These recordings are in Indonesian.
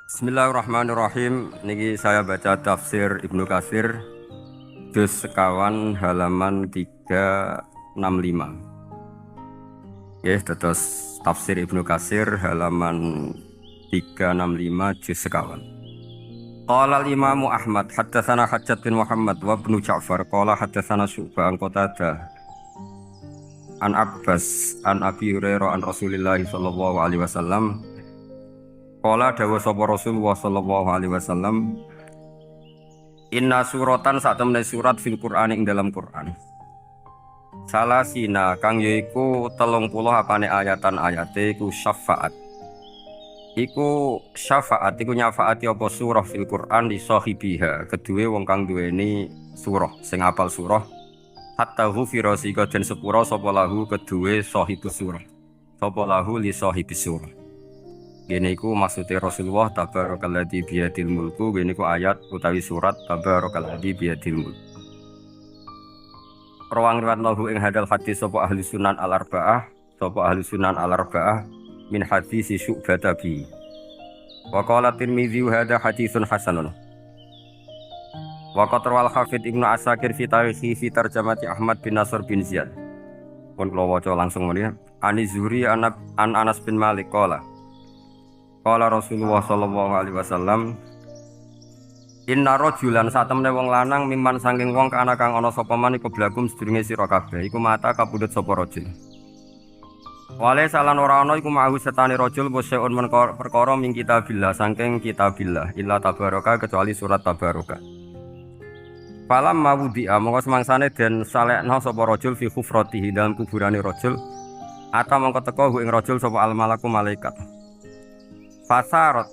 Bismillahirrahmanirrahim. Niki saya baca tafsir Ibnu Katsir juz sekawan halaman 365. Ya, terus tafsir Ibnu Katsir halaman 365 juz sekawan. Qala al-Imam Ahmad haddatsana Hajjat bin Muhammad wa Ibnu Ja'far qala haddatsana Syu'bah an Qatadah an Abbas an Abi Hurairah an Rasulillah sallallahu alaihi wasallam. Qala dawa sapa Rasulullah sallallahu alaihi wasallam, inna suratan sak temene surat fil Qur'an ing dalam Qur'an. Salasina kang yaiku 30 apane ayatan ayate iku syafaat. Iku syafaat iku nyafaati apa surah fil Qur'an li sahibiha, keduwe wong kang duweni surah sing apal surah. Hatta ghufira sika den sepura sapa lahu keduwe sahibus surah. Sapa lahu li sahibis surah. Gini iku maksudnya Rasulullah tabarakalladzi biyadil mulku. Gini iku ayat utawi surat tabarakalladzi biyadil mulku. Rawang riwayat lahu ing hadal hadis sapa ahli sunan al-arba'ah, min hadis Syu'bah tabi. Wa qala Tirmidzi hadza haditsun hasanun. Wa qatarwal Hafidz Ibnu Asakir fi tarihi fi tarjamati Ahmad bin Nasr bin Ziyad. Pun kula waca langsung mriki. Ani Zuhri an Anas bin Malik qala Qala Rasulullah sallallahu alaihi wasallam, inna rajulan satemene wong lanang miman saking wong kana kang ana sapa man iku blagum sedurunge sira kabeh iku mata kapundhut sapa rajul. Wale salan ora ana iku mau setane rajul poseun perkara ming kitabillah saking kitabillah illa tabaraka kecuali surat tabaraka. Falam mawdi'a mongko semangsane den salekna sapa rajul fi khufratihi dalam kuburane rajul ata mongko teka ing rajul sapa al malaku malaikat. Fasarat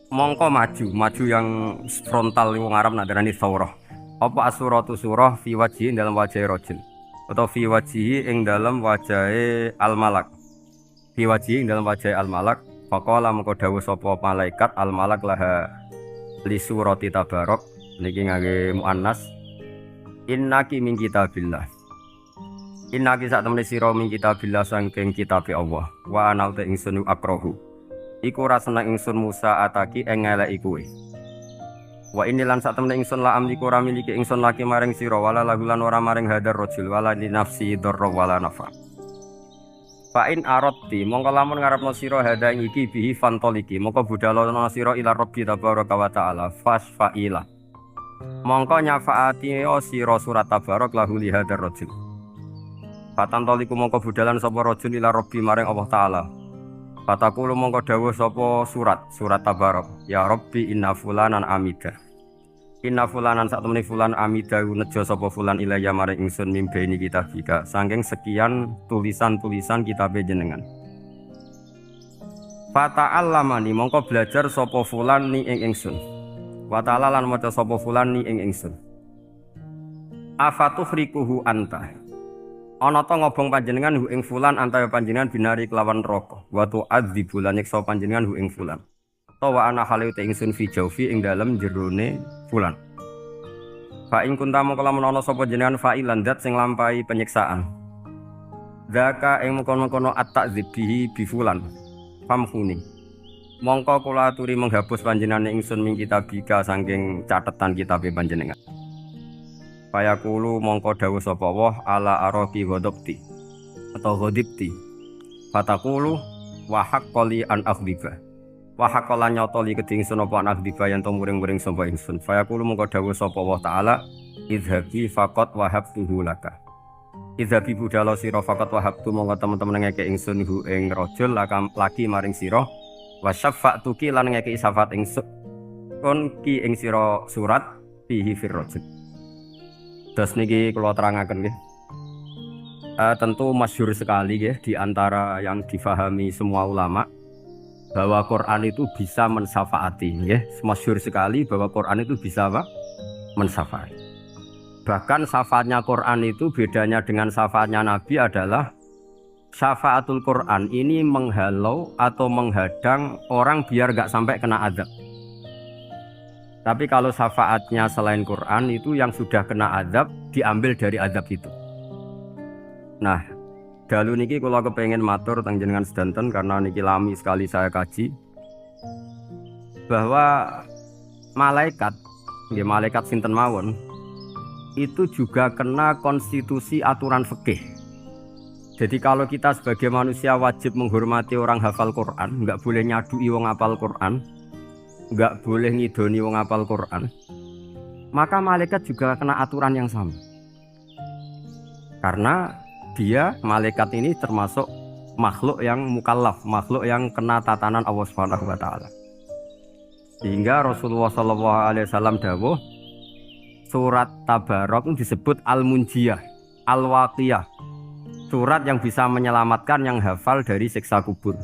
mongko maju yang frontal wong Arab nadarani saurah. Apa asuratu surah fi wajhi dalam wajah rajul atau fi wajhi ing dalam wajahe al malak. Fi wajhi ing dalam wajahe al malak faqala mongko dawuh sapa malaikat al malak laha li surati tabarok niki ngangge muannas innaki min kitabillah. Innaki sak temene sira min kitabillah saking kitabe Allah wa ana ta ingsun akrahu. Iku rasana ingsun Musa ataki ing ngeleki kowe. Wa inilan sak temene ingsun la amliku ora miliki ingsun laki maring sira wala lagulan ora maring hadar rajul wala li nafsi darra wala nafa. Fa in aradti mongko lamun ngarepno sira hada ing iki bihi fantoliki mongko budalono sira ila rabbi tabaraka wa taala fasfaila. Mongko nyafaati sira surat tabarak lahu li hadar rajul. Fatantoliku mongko budalan sapa rajul ila rabbi maring Allah taala. Fataku lu mongko dawuh sapa surat tabarok ya rabbi inna fulanan amida sak temene fulan amida nejo sapa fulan ilaya maring ingsun mimbeni kitabika saking sekian tulisan-tulisan kitabe jenengan. Fata'allamani mongko belajar sapa fulan ni ing ingsun wa ta'ala lan maca sapa fulan ni ing ingsun. Afatuhrikuhu anta ana ta ngobong panjenengan hu ing fulan antaya panjenengan binari kelawan neraka wa tu'adzibu lan nyiksa panjenengan hu ing fulan tawa ana hale te ingsun fi jaufi ing dalem jerone fulan fa ing kunta mongko lamun ana sapa jenengan fa'ilan dat sing lampahi penyiksaan zaka ing mengkono-kono at-ta'dzib bihi bi fulan famhuni mongko kula aturi menghapus panjenengan ingsun ming kitabika saking catetan kitabe panjenengan. Fayaqulu mongko dawuh sapa Allah ala araqi ghadabti atau ghadibti. Fataqulu wa haqqali an akhdiba. Wa haqqala nyotoli kedingsun apa an akhdiba yen to muring-muring sapa ingsun. Fayaqulu mongko dawuh sapa Allah taala idhabi faqat wahabtuhu laka. Idhabi budala sira faqat wahabtu mongko temen-temen ngeke ingsun hu ing rajul laki maring sira wa syafa'tuki lan ngeke syafaat ingsun kon ki ing sira surat fihi fir rajul. Terus niki kalau terangaken nggih. Tentu masyhur sekali ya di antara yang difahami semua ulama bahwa Quran itu bisa mensyafaati ya. Masyhur sekali bahwa Quran itu bisa apa? Mensyafaati. Bahkan syafaatnya Quran itu bedanya dengan syafaatnya Nabi adalah syafaatul Quran ini menghalau atau menghadang orang biar gak sampai kena azab. Tapi kalau syafaatnya selain Quran itu yang sudah kena azab diambil dari azab itu. Nah, dalu niki kula kepengin matur teng jenengan sedanten karena niki lami sekali saya kaji. bahwa malaikat, ya malaikat sinten mawon, itu juga kena konstitusi aturan fikih. Jadi kalau kita sebagai manusia wajib menghormati orang hafal Quran, nggak boleh nyadui wong hafal Quran, nggak boleh ngidoni wong hafal Quran, maka malaikat juga kena aturan yang sama. Karena dia, malaikat ini termasuk makhluk yang mukallaf, makhluk yang kena tatanan Allah Subhanahu wa taala. Sehingga Rasulullah SAW dawuh, surat Tabarok disebut Al-Munjiyah, Al-Waqiyah. Surat yang bisa menyelamatkan yang hafal dari siksa kubur.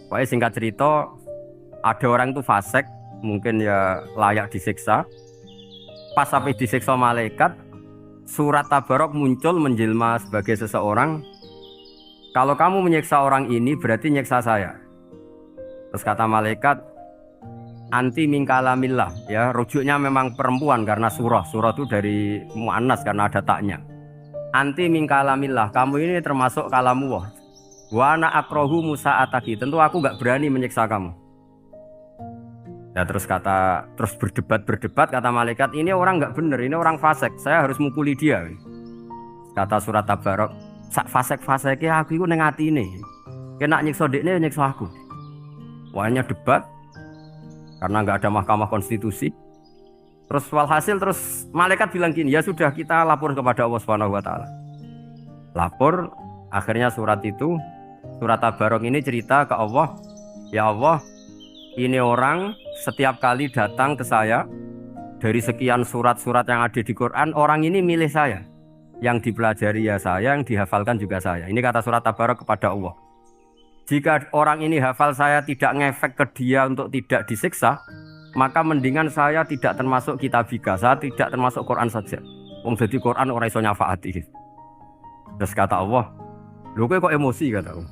Pokoknya singkat cerita, ada orang itu fasik, mungkin ya layak disiksa. Pas sampai disiksa malaikat, surat Tabarok muncul menjelma sebagai seseorang. Kalau kamu menyiksa orang ini berarti nyiksa saya. Terus kata malaikat, anti min kalamillah, ya rujuknya memang perempuan karena surah itu dari muannas karena ada taknya. Anti min kalamillah, kamu ini termasuk kalamullah. Wa ana akrahu musa'ataki, tentu aku nggak berani menyiksa kamu. Ya terus berdebat kata malaikat, ini orang nggak benar, ini orang fasik, saya harus mukuli dia. Kata surat Tabarok, sak fasik-fasiknya aku itu ning atine. Kena nyiksa dekne nyiksa aku. Wahnya debat karena nggak ada mahkamah konstitusi. Terus walhasil malaikat bilang gini, ya sudah kita lapor kepada Allah Subhanahu wa taala. Lapor, akhirnya surat Tabarok ini cerita ke Allah, ya Allah, ini orang setiap kali datang ke saya dari sekian surat-surat yang ada di Quran, orang ini milih saya. Yang dipelajari ya saya, yang dihafalkan juga saya. Ini kata surat Tabarok kepada Allah. Jika orang ini hafal saya tidak ngefek ke dia untuk tidak disiksa, maka mendingan saya tidak termasuk kitabika, saya tidak termasuk Quran saja. Wong jadi Quran ora iso nyafaati. Terus kata Allah, lho kowe kok emosi kata Allah.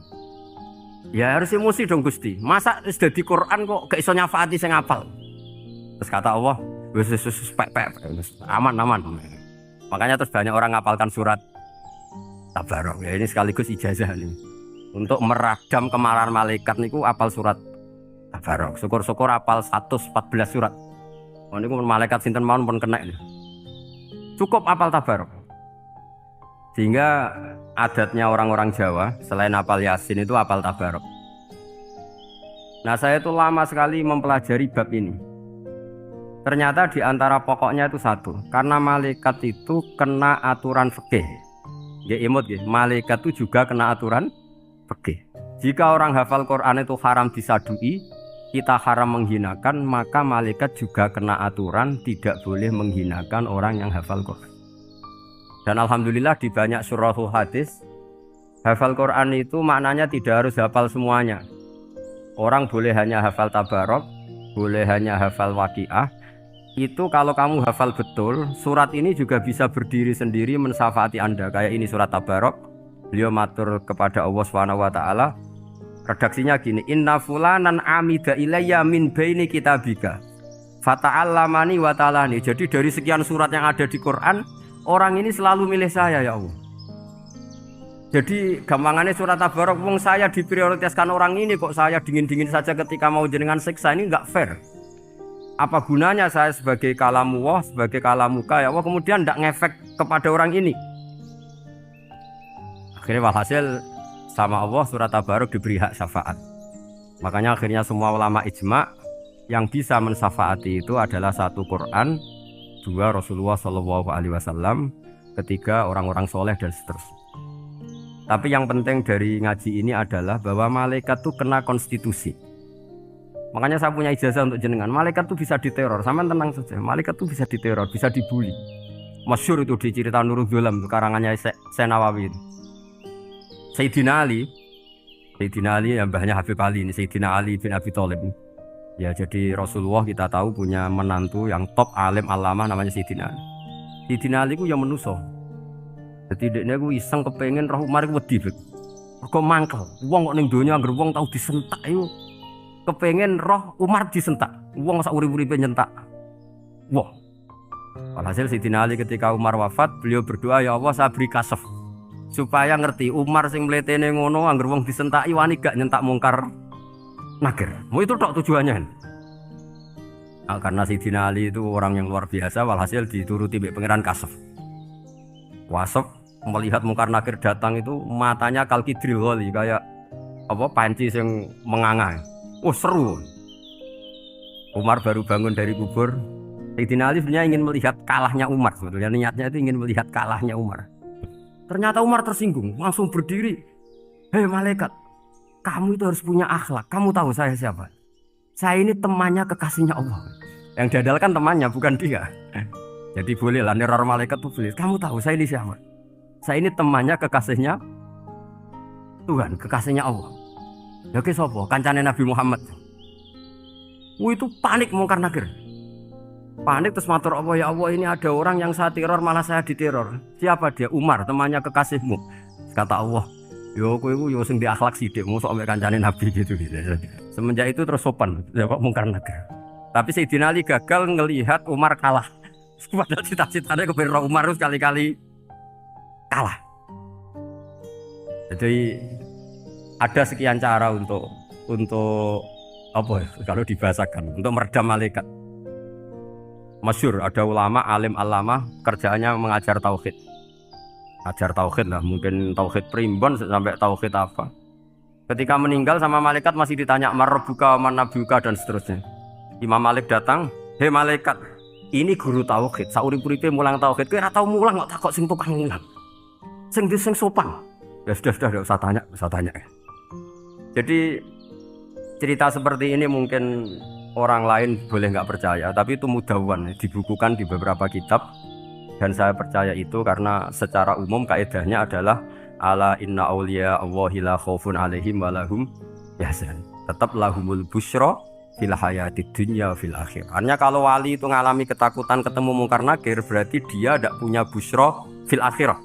Ya harus emosi dong Gusti. Masa wis dadi Quran kok gak iso nyafaati sing hafal. Terus kata Allah, wis aman. Makanya terus banyak orang ngapalkan surat Tabarok. Ya ini sekaligus ijazah nih. Untuk meradam kemarahan malaikat niku apal surat Tabarok. Syukur-syukur apal 114 surat. Oh niku malaikat sinten mawon pun kena ini. Cukup apal Tabarok. Sehingga adatnya orang-orang Jawa selain apal Yasin itu apal Tabarok. Nah saya itu lama sekali mempelajari bab ini. Ternyata di antara pokoknya itu satu, karena malaikat itu kena aturan fikih. Ya imut ya, malaikat itu juga kena aturan fikih. Jika orang hafal Quran itu haram disadui, kita haram menghinakan, maka malaikat juga kena aturan tidak boleh menghinakan orang yang hafal Quran. Dan alhamdulillah di banyak surahul hadis, hafal Quran itu maknanya tidak harus hafal semuanya. Orang boleh hanya hafal Tabarok, boleh hanya hafal Waqiah. Itu kalau kamu hafal betul, surat ini juga bisa berdiri sendiri mensyafaati Anda. Kayak ini surat Tabarok, beliau matur kepada Allah Subhanahu wa taala. Redaksinya gini, inna fulanan amida ilayya min baini kitabika fata'allamani wa ta'alani. Jadi dari sekian surat yang ada di Quran, orang ini selalu milih saya ya Allah. Jadi gampangannya surat Tabarok, wong saya diprioritaskan orang ini kok saya dingin-dingin saja ketika mau jenengan siksa, ini enggak fair. Apa gunanya saya sebagai kalamullah, sebagai kalamuka ya Allah, kemudian enggak ngefek kepada orang ini. Akhirnya walhasil sama Allah surat Tabarok diberi hak syafaat. Makanya akhirnya semua ulama ijma yang bisa mensyafaati itu adalah satu Quran, dua Rasulullah SAW, ketiga orang-orang soleh dan seterusnya. Tapi yang penting dari ngaji ini adalah bahwa malaikat itu kena konstitusi. Makanya saya punya ijazah untuk jenengan. Malaikat itu bisa diteror, sama tenang saja. Malaikat itu bisa diteror, bisa dibully. Masyhur itu di cerita Nurul Dzolam, karangannya Senawawi. Sayyidina Ali yang mbahnya Habib Ali ini, Sayyidina Ali bin Abi Thalib. Ya jadi Rasulullah kita tahu punya menantu yang top alim alama namanya Sayyidina Ali. Sayyidina Ali ku yang menuso. Jadi dekne ku iseng kepengen roh Umar ku wedi. Kok mangkel. Wong kok ning donya anggere wong tau disentak iku kepengen roh Umar disentak. Wong sak urip-uripe nyentak. Wah. Alhasil Sayyidina Ali ketika Umar wafat, beliau berdoa, ya Allah saya beri kasaf supaya ngerti Umar sing mletene ngono anggere wong disentaki wani gak nyentak mungkar nakir. Mau itu tok tujuannya. Nah, karena Sayyidina Ali itu orang yang luar biasa, walhasil dituruti oleh Pangeran Kasef. Kasef melihat Mungkar Nakir datang itu matanya kalkidril wali kayak apa panci yang menganga. Oh seru. Umar baru bangun dari kubur. Sayyidina Ali sebenarnya ingin melihat kalahnya Umar sebetulnya, niatnya itu ingin melihat kalahnya Umar. Ternyata Umar tersinggung, langsung berdiri. Hei malaikat, kamu itu harus punya akhlak. Kamu tahu saya siapa? Saya ini temannya kekasihnya Allah. Yang diandalkan temannya bukan dia. Jadi boleh lah neror malaikat tuh boleh. Kamu tahu saya ini siapa? Saya ini temannya kekasihnya Tuhan, kekasihnya Allah. Ya ke sopo? Kancane Nabi Muhammad. Itu panik Mungkar Nakir. Panik terus matur Allah, ya Allah ini ada orang yang saya teror malah saya diteror. Siapa dia? Umar, temannya kekasihmu. Kata Allah, yo kowe iku yo sing di akhlak sithik, mosok ambek kancane Nabi gitu. Semenjak itu terus sopan jawab Mungkar Nakir. Tapi Sayyidina Ali gagal ngelihat Umar kalah. Padahal cita-citanya kepengen Umar sekali-kali kalah. Jadi ada sekian cara untuk apa ya, kalau dibahasakan untuk meredam malaikat. Masyhur ada ulama alim alama kerjaannya mengajar tauhid. Ajar tauhid lah, mungkin tauhid primbon sampai tauhid apa. Ketika meninggal sama malaikat masih ditanya marbuka, manabuka dan seterusnya. Imam Malik datang, "Hei malaikat, ini guru tauhid, saurip-uripe mulang tauhid. Kowe ora tau mulang kok takok sing tukang mulang. Sing sopan." Ya sudah enggak usah tanya. Jadi cerita seperti ini mungkin orang lain boleh nggak percaya, tapi itu mudawwan, dibukukan di beberapa kitab, dan saya percaya itu karena secara umum kaidahnya adalah ala inna auliya Allahi la khaufun alaihim wa lahum yahzan. Tetap lahumul busyra fil hayatid dunya fil akhir. Artinya kalau wali itu ngalami ketakutan ketemu Mungkar Nakir berarti dia tidak punya busyra fil akhirah.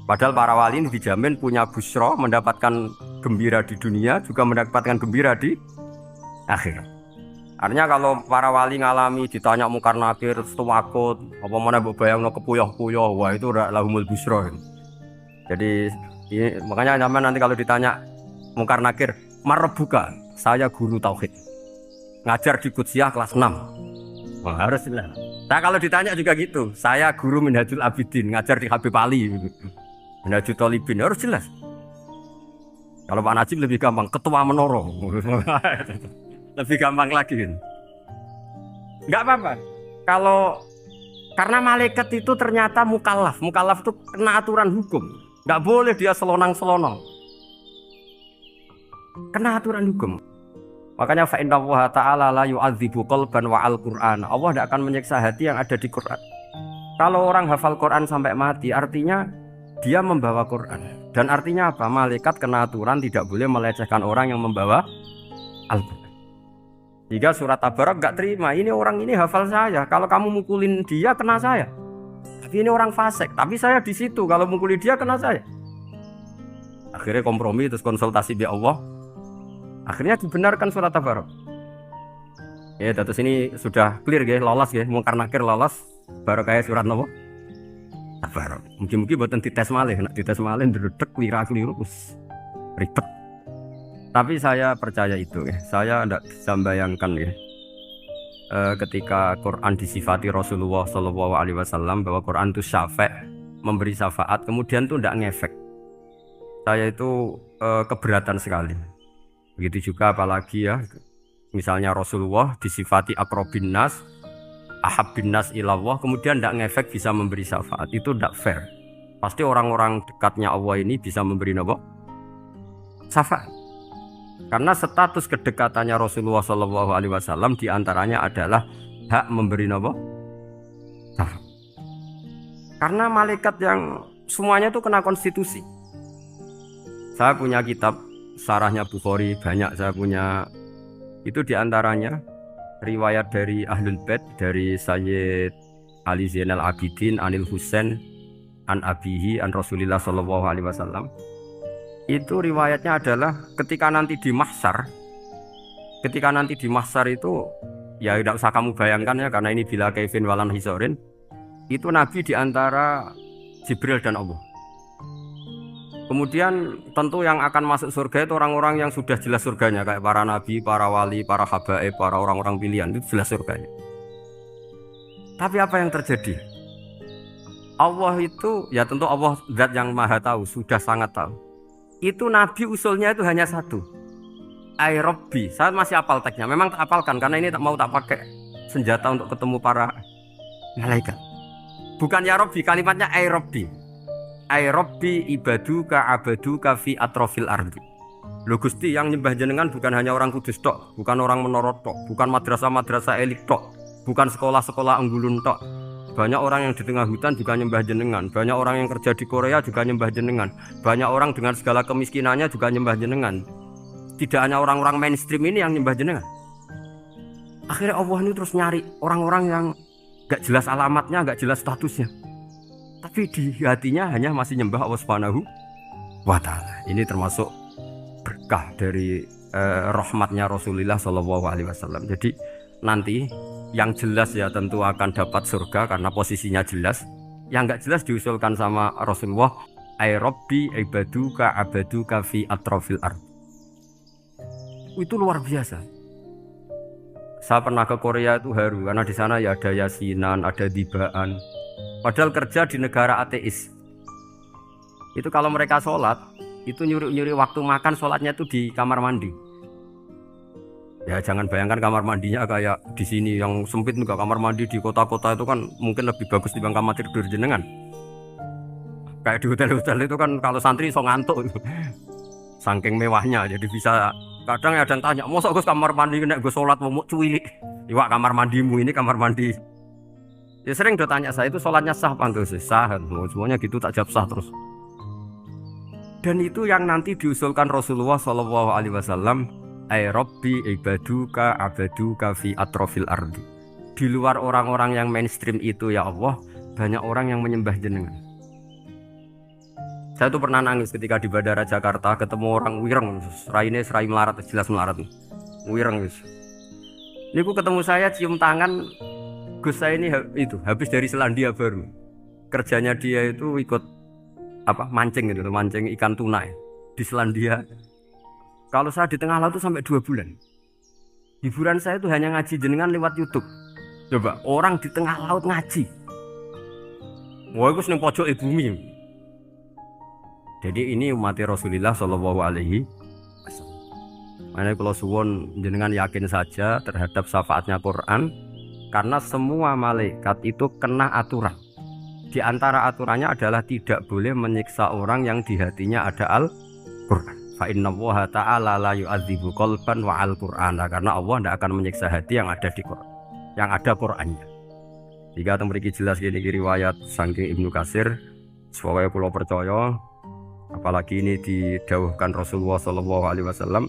Padahal para wali ini dijamin punya busyra, mendapatkan gembira di dunia juga mendapatkan gembira di akhir. Artinya kalau para wali ngalami ditanya Mungkar Nakir terus takut, apa mana mbok bayangno kepuyah-puyah, wah itu lahumul busyra. Jadi makanya zaman nanti kalau ditanya Mungkar Nakir, marbuka, saya guru tauhid. Ngajar di Qudsiyah kelas 6. Wah, haruslah. Nah kalau ditanya juga gitu, saya guru Minhajul Abidin, ngajar di Habib Ali. Minhajul Thalibin, harus jelas. Kalau Pak Najib lebih gampang, ketua menoro. Lebih gampang lagi kan. Enggak apa-apa. Kalau karena malaikat itu ternyata mukallaf. Mukallaf itu kena aturan hukum. Enggak boleh dia selonang-selonong. Kena aturan hukum. Makanya fa inna Allah ta'ala la yu'adzibu qalban wa al-Qur'an. Allah tidak akan menyiksa hati yang ada di Quran. Kalau orang hafal Quran sampai mati, artinya dia membawa Quran. Dan artinya apa? Malaikat kena aturan tidak boleh melecehkan orang yang membawa Al-Quran. Jika surat Tabarak gak terima, ini orang ini hafal saya. Kalau kamu mukulin dia, kena saya. Tapi ini orang fasik. Tapi saya di situ. Kalau mukulin dia, kena saya. Akhirnya kompromi, terus konsultasi bi Allah. Akhirnya dibenarkan surat Tabarak. Ya, terus ini sudah clear ya, lolos ya. Mungkar Nakir lolos. Baru kayak surat Nabi Tabarak. Mungkin buatan dites malih. Nak dites malih, ndredeg keliru ribet. Tapi saya percaya itu ya. Saya tidak bisa membayangkan ya. Ketika Quran disifati Rasulullah SAW bahwa Quran itu syafa', memberi syafaat, kemudian itu tidak ngefek. Saya itu keberatan sekali. Begitu juga apalagi ya, misalnya Rasulullah disifati aqrabin nas, ahabbin nas ilallah, kemudian tidak ngefek bisa memberi syafaat, itu tidak fair. Pasti orang-orang dekatnya Allah ini bisa memberi syafaat. Karena status kedekatannya Rasulullah SAW diantaranya adalah hak memberi syafaat. Karena malaikat yang semuanya itu kena konstitusi. Saya punya kitab Syarahnya Bukhari, banyak saya punya. Itu diantaranya riwayat dari Ahlul Bait, dari Sayyid Ali Zainal Abidin, Anil Husain, an Abihi, an Rasulillah SAW. Itu riwayatnya adalah ketika nanti di mahsyar itu ya tidak usah kamu bayangkan ya, karena ini bila kaifin walan hisorin, itu Nabi diantara Jibril dan Allah. Kemudian tentu yang akan masuk surga itu orang-orang yang sudah jelas surganya, kayak para nabi, para wali, para habaib, para orang-orang pilihan, itu jelas surganya. Tapi apa yang terjadi? Allah itu, ya tentu Allah zat yang maha tahu, sudah sangat tahu. Itu nabi usulnya itu hanya satu. Ai Rabbi. Saya masih hafal teksnya. Memang tak hafalkan karena ini tak mau tak pakai senjata untuk ketemu para malaikat. Bukan ya Rabbi, kalimatnya ai Rabbi. Ai Rabbi ibaduka abaduka fi atrofil ardi. Lho Gusti, yang nyembah jenengan bukan hanya orang kudus tok, bukan orang menorot tok, bukan madrasah-madrasah elit tok, bukan sekolah-sekolah anggulun tok. Banyak orang yang di tengah hutan juga nyembah jenengan. Banyak orang yang kerja di Korea juga nyembah jenengan. Banyak orang dengan segala kemiskinannya juga nyembah jenengan. Tidak hanya orang-orang mainstream ini yang nyembah jenengan. Akhirnya Allah ini terus nyari orang-orang yang gak jelas alamatnya, gak jelas statusnya, tapi di hatinya hanya masih nyembah Allah Subhanahu wa Ta'ala. Ini termasuk berkah dari rahmatnya Rasulullah Shallallahu Alaihi Wasallam. Jadi nanti yang jelas ya tentu akan dapat surga karena posisinya jelas. Yang gak jelas diusulkan sama Rasulullah, ai Rabbi ibaduka abaduka fi atrofil ard. Itu luar biasa. Saya pernah ke Korea itu haru karena di sana ya ada yasinan, ada dibaan. Padahal kerja di negara ateis. Itu kalau mereka sholat, itu nyuri waktu makan sholatnya itu di kamar mandi. Ya jangan bayangkan kamar mandinya kayak di sini yang sempit juga. Kamar mandi di kota-kota itu kan mungkin lebih bagus dibanding kamar tidur jenengan. Kayak di hotel-hotel itu kan kalau santri so ngantuk itu. Saking mewahnya jadi bisa. Kadang ada yang tanya, mosok Gus kamar mandi nek gue sholat mau cuwilik. Iwak kamar mandimu ini kamar mandi. Ya sering udah tanya saya itu sholatnya sah apa enggak sih? Sah, semuanya gitu tak jawab sah terus. Dan itu yang nanti diusulkan Rasulullah Shallallahu Alaihi Wasallam, ai Rabbi ibaduka abaduka fi atrofil ardi. Di luar orang-orang yang mainstream itu ya Allah, banyak orang yang menyembah jenengan. Saya tuh pernah nangis ketika di Bandara Jakarta ketemu orang wireng, raine serai melarat, jelas melarat. Wireng guys. Ini aku ketemu saya cium tangan, Gus saya ini itu habis dari Selandia Baru. Kerjanya dia itu ikut mancing gitu, mancing ikan tuna di Selandia. Kalau saya di tengah laut itu sampai 2 bulan. Hiburan saya itu hanya ngaji jenengan lewat YouTube. Coba orang di tengah laut ngaji. Wah, itu seneng pojok bumi. Jadi ini umat Rasulullah Shallallahu Alaihi Wasallam. Makanya kalau suwon jenengan yakin saja terhadap syafaatnya Quran, karena semua malaikat itu kena aturan. Di antara aturannya adalah tidak boleh menyiksa orang yang di hatinya ada Al-Quran. Fa innallaha ta'ala la yu'adzibu qalban wa al-Qur'ana, karena Allah tidak akan menyiksa hati yang ada di Quran, yang ada Qurannya. Jika memiliki jelas gini riwayat saking Ibnu Katsir, supaya pulau percaya. Apalagi ini didawuhkan Rasulullah Shallallahu Alaihi Wasallam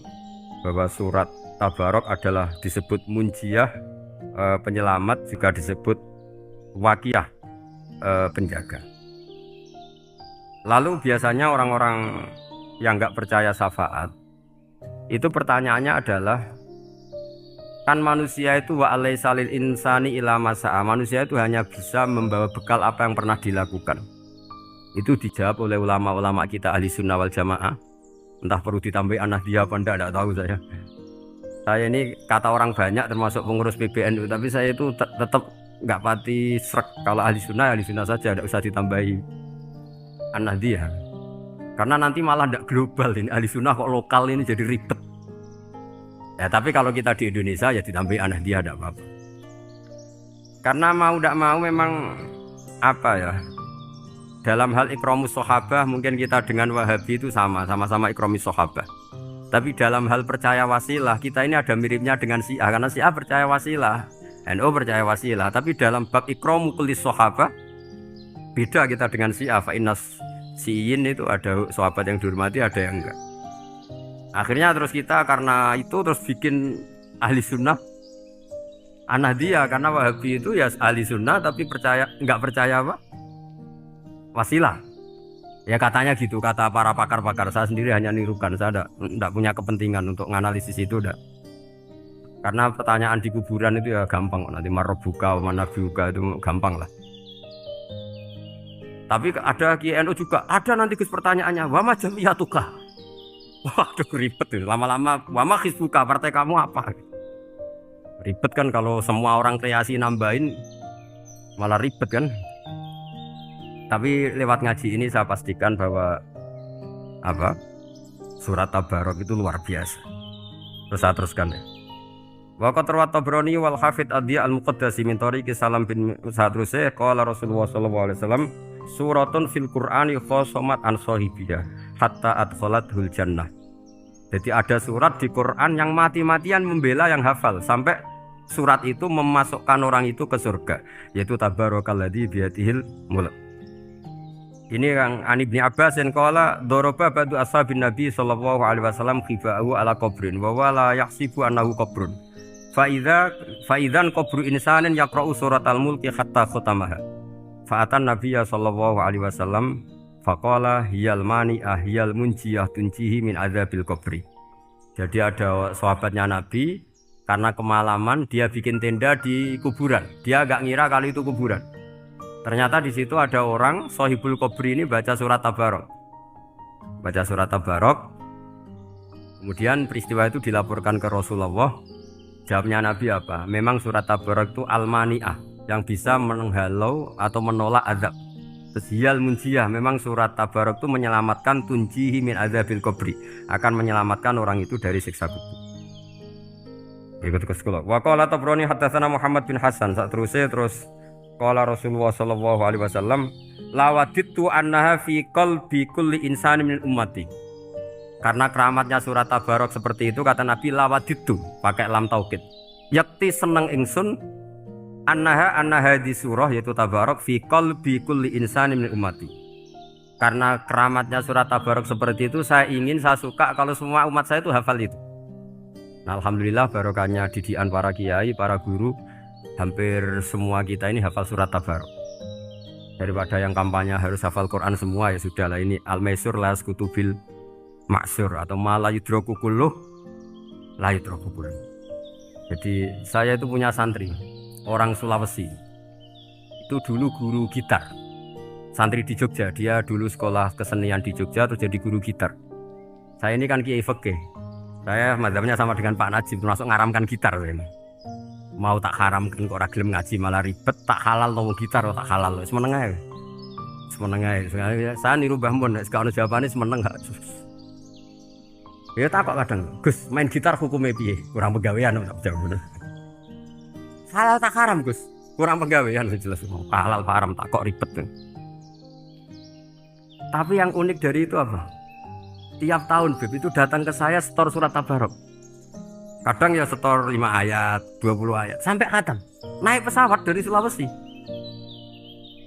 bahwa surat Tabarok adalah disebut munjiyah, penyelamat, juga disebut wakiyah, penjaga. Lalu biasanya orang-orang yang nggak percaya syafaat itu pertanyaannya adalah, kan manusia itu wa alaisalil insani ila masa'a, manusia itu hanya bisa membawa bekal apa yang pernah dilakukan. Itu dijawab oleh ulama-ulama kita ahli sunnah wal jamaah. Entah perlu ditambah An-Nahdliyah apa enggak tahu saya. Saya ini kata orang banyak termasuk pengurus PBNU, tapi saya itu tetap nggak pati srek. Kalau ahli sunnah saja, tidak usah ditambahi An-Nahdliyah. Karena nanti malah tidak global ini, ahli sunnah kok lokal ini jadi ribet. Ya tapi kalau kita di Indonesia ya ditambahi An-Nahdliyah tidak apa-apa. Karena mau tidak mau memang dalam hal ikramus sahabah mungkin kita dengan Wahabi itu sama-sama ikramus sahabah. Tapi dalam hal percaya wasilah kita ini ada miripnya dengan Syiah, karena Syiah percaya wasilah, NU percaya wasilah. Tapi dalam bab ikramu kulis sahabah beda kita dengan Syiah. Fa innas Syiin itu ada sahabat yang dihormati, ada yang enggak. Akhirnya terus kita karena itu terus bikin ahli sunnah An-Nahdliyah, karena Wahabi itu ya ahli sunnah tapi enggak percaya wasilah. Ya katanya gitu, kata para pakar-pakar. Saya sendiri hanya nirukan, saya tidak punya kepentingan untuk menganalisis itu enggak. Karena pertanyaan di kuburan itu ya gampang, nanti marobuka, manabiuka itu gampang lah. Tapi ada Kiai NU juga, ada nanti Gus pertanyaannya, wa ma jamiyatuka. Waduh ribet tuh, lama-lama wa ma hizbuka, partai kamu apa? Ribet kan kalau semua orang kreasi nambahin malah ribet kan. Tapi lewat ngaji ini saya pastikan bahwa surat Tabarok itu luar biasa. Terus saya teruskan ya. Wa qad rawat Tabrani wal Hafidz Adhiya al-Muqaddasi min tariqi Salam bin Sadrusih qala Rasulullah sallallahu alaihi wasallam suratun fil Qur'ani khosomat an sahibiyah hatta adkhalathul jannah. Jadi ada surat di Quran yang mati-matian membela yang hafal sampai surat itu memasukkan orang itu ke surga, yaitu tabarakalladzi biyadihil mulk. Ini yang Ani bin Abbas yang qala daraba ba'du ashabin Nabi sallallahu alaihi wasallam khifa'u ala qabrin wa la yahsibu annahu qabrun. Fa idzan qabru insanin yaqra'u suratal mulki hatta khatamaha. Fa'atan Nabiyya sallallahu alaihi wasallam faqala hiyal mani'ah hiyal munjiyah tunjihi min adzabil qabri. Jadi ada sahabatnya Nabi, karena kemalaman dia bikin tenda di kuburan. Dia agak ngira kali itu kuburan. Ternyata di situ ada orang Sohibul Qabri ini baca surat Tabarok. Baca surat Tabarok. Kemudian peristiwa itu dilaporkan ke Rasulullah. Jawabnya Nabi apa? Memang surat Tabarok itu al-mani'ah, yang bisa menghalau atau menolak azab. Hiyal munjiyah, memang surat Tabarok itu menyelamatkan tunjihi min adzabil qabri, akan menyelamatkan orang itu dari siksa kubur. Ikut ke sekolah. Wa qala Tabrani haddatsana Muhammad bin Hasan. Saat terus qala Rasulullah sallallahu alaihi wasallam lawadittu annaha fi qalbi kulli insanin min ummati. Karena keramatnya surat Tabarok seperti itu, kata Nabi lawadittu pakai lam taukid. Yakti seneng ingsun annaha di surah yaitu Tabarok fi qalbi kulli insanin min ummati. Karena keramatnya surat Tabarok seperti itu, saya suka kalau semua umat saya itu hafal itu. Nah, alhamdulillah barokahnya didikan para kiai, para guru, hampir semua kita ini hafal surat Tabarok. Daripada yang kampanye harus hafal Quran semua, ya sudahlah, ini al-maisur las kutubil maksur atau ma la yudraku kulluh la yudraku kulluh. Jadi saya itu punya santri orang Sulawesi, itu dulu guru gitar, santri di Jogja. Dia dulu sekolah kesenian di Jogja terus jadi guru gitar. Saya ini kan kiai fikih, saya mazhabnya sama dengan Pak Najib, termasuk ngaramkan gitar. Mau tak haramkan kok ora gelem ngaji malah ribet, tak halal lo gitar tak halal. Semeneng ae. Saya niru Mbah Mun, nek ono jawabane semeneng gak. Ya tak kok kadang, Gus main gitar hukumnya piye? Kurang pegawean tak jawab. Halal tak haram Gus? Kurang pegawean jelas. Halal haram tak kok ribet. Tapi yang unik dari itu apa? Tiap tahun Beb itu datang ke saya setor surat Tabarok. Kadang ya setor 5 ayat, 20 ayat, sampai khatam. Naik pesawat dari Sulawesi.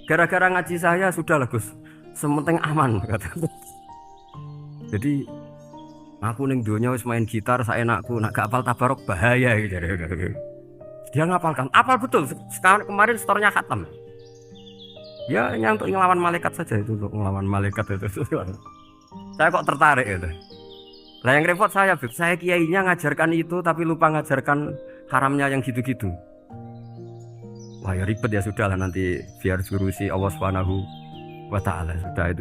Gara-gara ngaji saya sudahlah Gus, sementing aman kata. Jadi aku ning donya wis main gitar saenakku, nak gak apal Tabarok bahaya gitu. Dia ngapalkan, apal betul. Sekarang kemarin setornya khatam. Ya hanya untuk ngelawan malaikat saja itu, untuk ngelawan malaikat itu. Saya kok tertarik itu. Lah yang repot saya kiainya ngajarkan itu tapi lupa ngajarkan haramnya yang gitu-gitu. Wah ya ribet ya, sudahlah nanti biar diurusi Allah Subhanahu wa taala.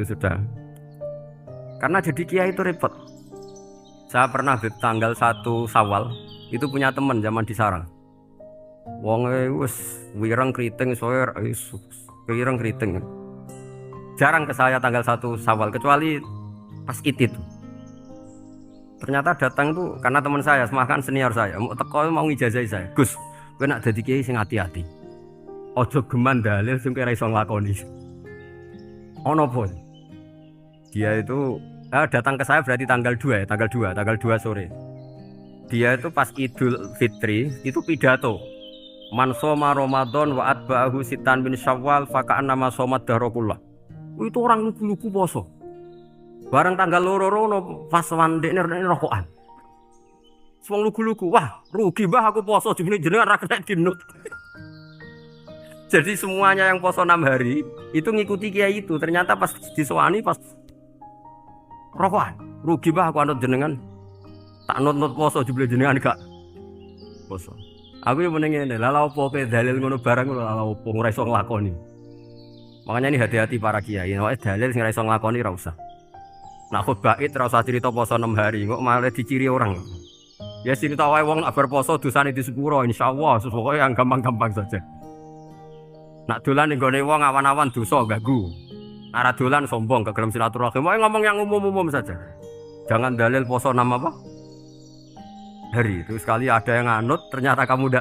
Sudah. Karena jadi kiai itu repot. Saya pernah tanggal 1 Syawal itu punya teman zaman di Sarang. Wonge wis wireng kriting soer wireng kriting. Jarang ke saya tanggal 1 Syawal kecuali pas itu. Ternyata datang tuh karena teman saya, semakan senior saya, mau teko mau ngijazahi saya. Gus, kowe nak dadi kiai sing hati-hati. Aja geman dalil sing kira iso nglakoni. Ono pun. Dia itu datang ke saya berarti tanggal 2 sore. Dia itu pas Idul Fitri itu pidato. Man shoma Ramadan wa atba'ahu sitan bin Syawal faka'annama shoma dahrakullah. Itu orang lugu-lugu poso. Barang tanggal loro pas wandekne rokokan. Wong lugu-lugu, wah rugi mbah aku poso jenengan ra kena dinut. Jadi semuanya yang poso 6 hari itu ngikuti kiai itu. Ternyata pas disowani pas rokokan, rugi mbah aku anut jenengan. Tak nut poso jebule jenengan gak poso. Aku yo meneng ngene, lha opo kowe dalil ngono barang lha opo ora iso nglakoni. Makanya ini hati-hati para kiai. Nek dalil sing ora iso nglakoni ora usah. Nak khutbah Id ora usah cerita poso 6 hari, kok malah diciri orang. Ya cerita wae wong nak berposo dosane di sepuro insyaallah, pokoke yang gampang-gampang saja. Nak dolan ning gone wong awan-awan dosa ganggu. Nek dolan sombong gak gelem silaturahim, wae ngomong yang umum-umum saja. Jangan dalil poso 6 apa? Hari. Terus sekali ada yang nganut ternyata kamu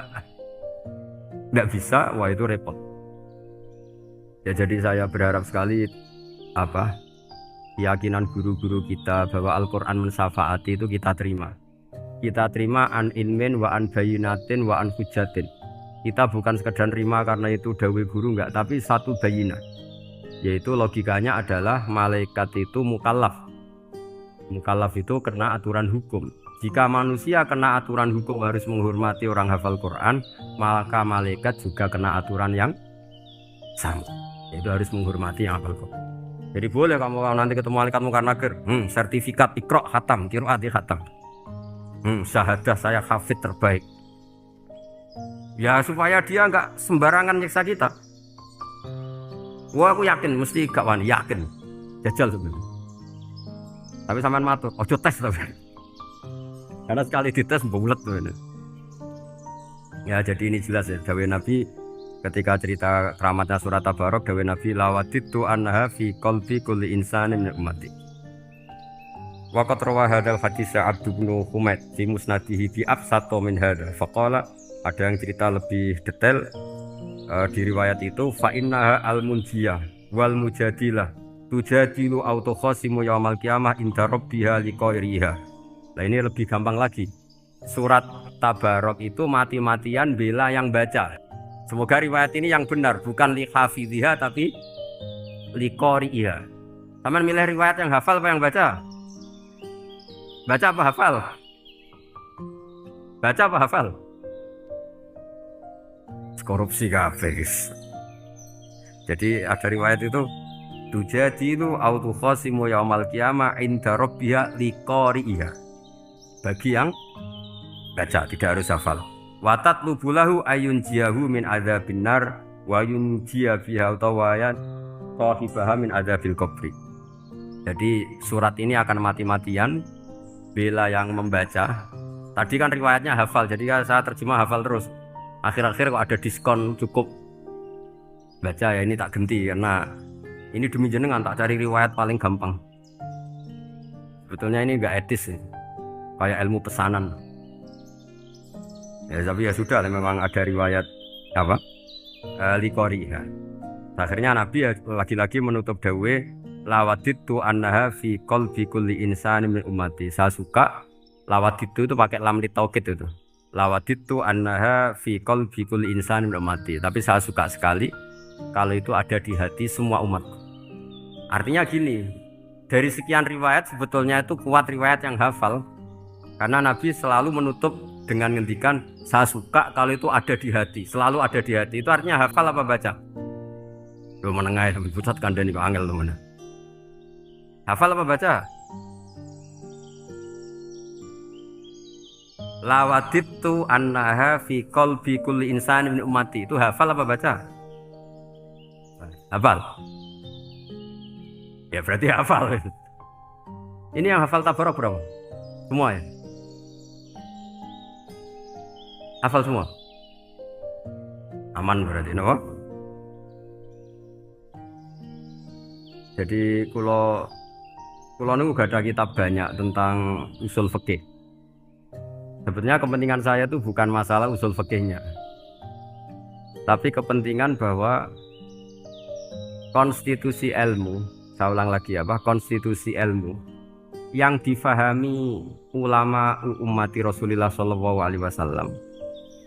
ndak bisa, wah itu repot. Ya jadi saya berharap sekali keyakinan guru-guru kita bahwa Al-Quran mensyafaati itu kita terima. Kita terima an ilmin wa an bayinatin wa an hujatin. Kita bukan sekedar terima karena itu dawai guru enggak, tapi satu bayinah. Yaitu logikanya adalah malaikat itu mukallaf. Mukallaf itu kena aturan hukum. Jika manusia kena aturan hukum harus menghormati orang hafal Quran, maka malaikat juga kena aturan yang sama. Yaitu harus menghormati yang hafal Quran. Jadi boleh kamu nanti ketemu malaikat mungkar nakir, sertifikat Iqra khatam, qiraat khatam. Syahadah saya hafid terbaik. Ya supaya dia enggak sembarangan nyiksa kita. Wah aku yakin mesti gak wani, yakin. Jajal sebenarnya. Tapi sampean matur, ojo tes tapi. Karena sekali dites bulet tuh. Ya jadi ini jelas ya, dawuh Nabi ketika cerita keramatnya surat Tabarok, dawuh Nabi lawaditu anha fi qalbi kulli insanin min ummati. Waqat rawa hadzal hadits Abdu bin Humaid fi musnadihi bi absato min hadza. Faqala ada yang cerita lebih detail di riwayat itu fa innaha al-munjiyah wal mujadilah tujadilu autokhasimu yaumal qiyamah inda rabbiha liqairiha. Nah ini lebih gampang lagi. Surat Tabarok itu mati-matian bela yang baca. Semoga riwayat ini yang benar, bukan li hafidhiha tapi li qari'iha. Taman milih riwayat yang hafal apa yang baca? Baca apa hafal? Baca apa hafal? Korupsi kafir. Jadi ada riwayat itu tujadilu autu khasimu yaumal qiyamah inda rabbiha li qari'iha. Bagi yang baca tidak harus hafal. Watat lubulahu ayun jiahu min adzabin nar wa yunjiya fiha tawayan sahibaha min adzabil qabri. Jadi surat ini akan mati-matian bela yang membaca. Tadi kan riwayatnya hafal, jadi saya terjemah hafal terus. Akhir-akhir kok ada diskon cukup baca ya, ini tak ganti karena ini demi jenengan tak cari riwayat paling gampang. Sebetulnya ini enggak etis ya. Kayak ilmu pesanan. Ya tapi ya sudah, memang ada riwayat liqariha. Akhirnya Nabi ya lagi-lagi menutup dawuh lawaditu annaha fi qalbi kulli insanin min ummati. Saya suka lawaditu itu pakai lam li taukid itu. Lawaditu annaha fi qalbi kulli insanin min ummati. Tapi saya suka sekali kalau itu ada di hati semua umat. Artinya gini, dari sekian riwayat sebetulnya itu kuat riwayat yang hafal. Karena Nabi selalu menutup dengan ngendikan saya suka kalau itu ada di hati, selalu ada di hati. Itu artinya hafal apa baca? Lu menengah sampai pusat kandani kok angel teman. Hafal apa baca? Lawaditu annaha fi qalbi kulli insanin min ummati. Itu hafal apa baca? Hafal. Ya berarti hafal. Ini yang hafal Tabarok berapa? Semua ya? Hafal semua? Aman berarti, no? Jadi kalau niku gak ada kitab banyak tentang usul fikih. Sebetulnya kepentingan saya itu bukan masalah usul fikihnya, tapi kepentingan bahwa konstitusi ilmu, saya ulang lagi konstitusi ilmu yang difahami ulama ummati Rasulullah sallallahu alaihi wasallam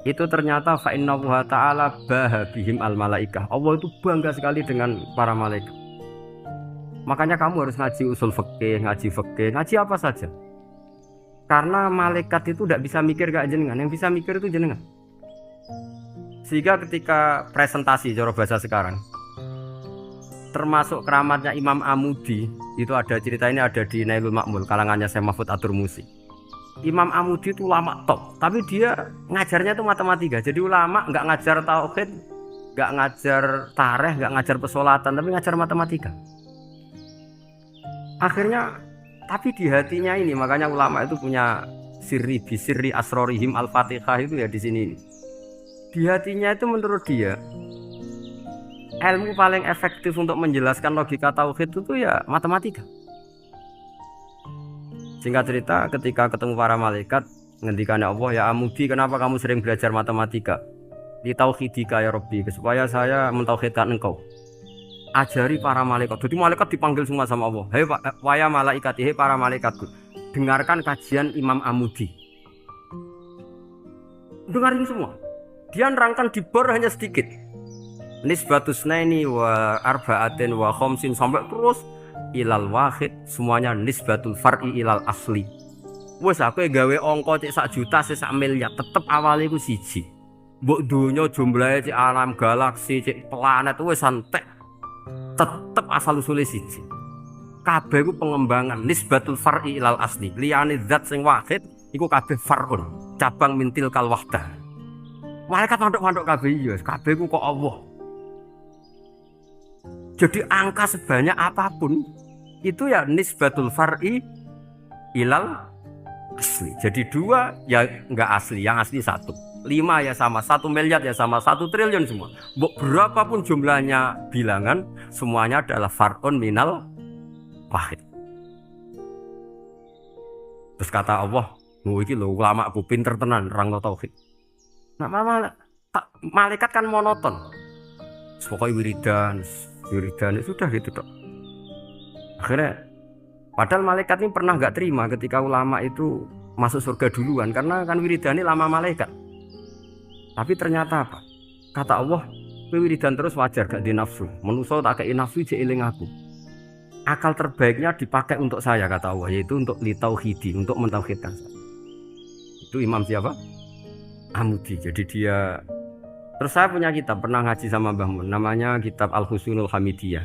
itu ternyata fa inna Allah ta'ala bahabihim al malaikah. Allah itu bangga sekali dengan para malaikat. Makanya kamu harus ngaji usul fikih, ngaji apa saja. Karena malaikat itu tidak bisa mikir kayak jenengan, yang bisa mikir itu jenengan. Sehingga ketika presentasi cara bahasa sekarang, termasuk keramatnya Imam Amudi, itu ada cerita ini ada di Nailul Ma'mul kalangannya Syekh Mahfud At-Turmusi. Imam Amudi itu ulama top, tapi dia ngajarnya itu matematika. Jadi ulama nggak ngajar tauhid, nggak ngajar tareh, nggak ngajar pesolatan, tapi ngajar matematika. Akhirnya, tapi di hatinya ini, makanya ulama itu punya sirri bisirri asrorihim al-fatihah itu ya di sini. Di hatinya itu menurut dia, ilmu paling efektif untuk menjelaskan logika tauhid itu ya matematika. Singkat cerita, ketika ketemu para malaikat, ngendikannya Allah, ya Amudi, kenapa kamu sering belajar matematika? Di tauhidika ya Rabbi, supaya saya mentauhidkan engkau. Ajari para malaikat. Jadi malaikat dipanggil semua sama Allah. Hei waya malaikat, hei para malaikatku, dengarkan kajian Imam Amudi. Dengarin semua. Dia nerangkan di bor hanya sedikit. Nisbatus naini wa arba'atin wa khamsin sampai terus ilal wahid, semuanya nisbatul far'i ilal asli. Wes aku gawe angka cek 1 juta cek 1 miliar, tetep awalnya iku siji. Mbok donya jumlahe cek alam galaksi cek planet wes santek. Tetep asal usule siji. Kabeh iku pengembangan nisbatul far'i ilal asli. Liyane zat sing wahid iku kabeh far'un, cabang mintil kal wahdah. Malaikat manduk-manduk kabeh ya, kabeh iku kok Allah. Jadi angka sebanyak apapun itu ya nisbatul far'i ilal asli. Jadi 2 ya enggak asli, yang asli 1. 5 ya sama, 1 miliar ya sama, 1 triliun semua. Berapapun jumlahnya bilangan, semuanya adalah far'un minal wahid. Terus kata Allah, iki lho ulama aku pinter tenan nerangno tauhid. Nah, malaikat kan monoton. Pokoknya wiridan sudah gitu dok. Akhirnya padahal malaikat ini pernah nggak terima ketika ulama itu masuk surga duluan karena kan wiridan ini lama malaikat. Tapi ternyata apa? Kata Allah, wiridan terus wajar gak di nafsu. Manusa tak kei nafsu jek eling aku. Akal terbaiknya dipakai untuk saya kata Allah, yaitu untuk litauhidi, untuk mentauhidkan saya. Itu Imam siapa? Amudi. Jadi dia. Terus saya punya kitab, pernah ngaji sama Mbah Mun, namanya kitab Al-Husnul Hamidiyah.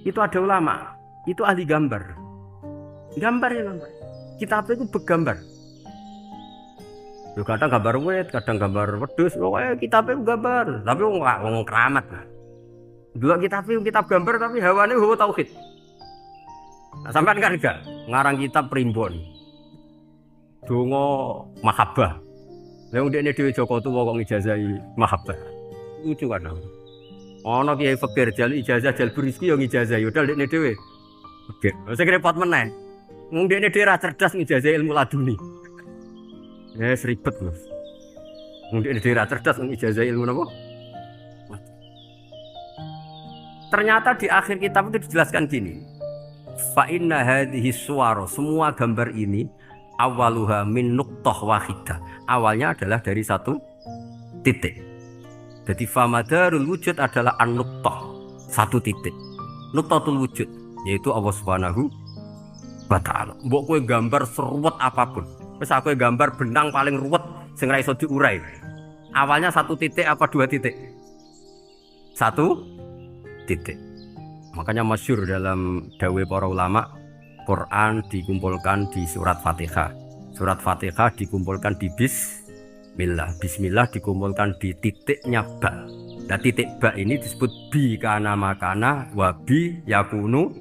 Itu ada ulama, itu ahli gambar. Gambar ya gambar. Kitab itu bergambar. Kadang gambar wit, kadang gambar wedhus, pokoknya kitabnya gambar. Tapi wong keramat. Dua kitab gambar tapi hawane hawa tauhid. Nah, sampean kan enggak ngarang kitab primbon. Donga mahabbah. Lah ndekne dhewe Joko tuwa kok ngijazahi mahabbah. Lucu kan. Ana kiai fakir jal ijazah jal rezeki yo ngijazahi udah ndekne dhewe. Oke, sing repot meneh. Wong ndekne dhewe ra cerdas ngijazahi ilmu laduni. Ribet lho. Wong ndekne dhewe ra cerdas ngijazahi ilmu napa? Ternyata di akhir kitab itu dijelaskan gini. Fa inna hadhihi suwar, semua gambar ini awaluha min nuqtah wahidah. Awalnya adalah dari 1 titik. Jadi famadarul wujud adalah an-nuqtah, 1 titik. Nuqtatul wujud yaitu Allah Subhanahu wa taala. Mbok kowe gambar seruwet apapun. Wis aku gambar benang paling ruwet sing ra iso diurai. Awalnya 1 titik apa 2 titik? 1 titik. Makanya masyhur dalam dawuh para ulama, Quran dikumpulkan di surat Fatihah. Surat Fatihah dikumpulkan di Bismillah. Bismillah dikumpulkan di titiknya ba. Nah titik ba ini disebut bi kana makana wa bi yakunu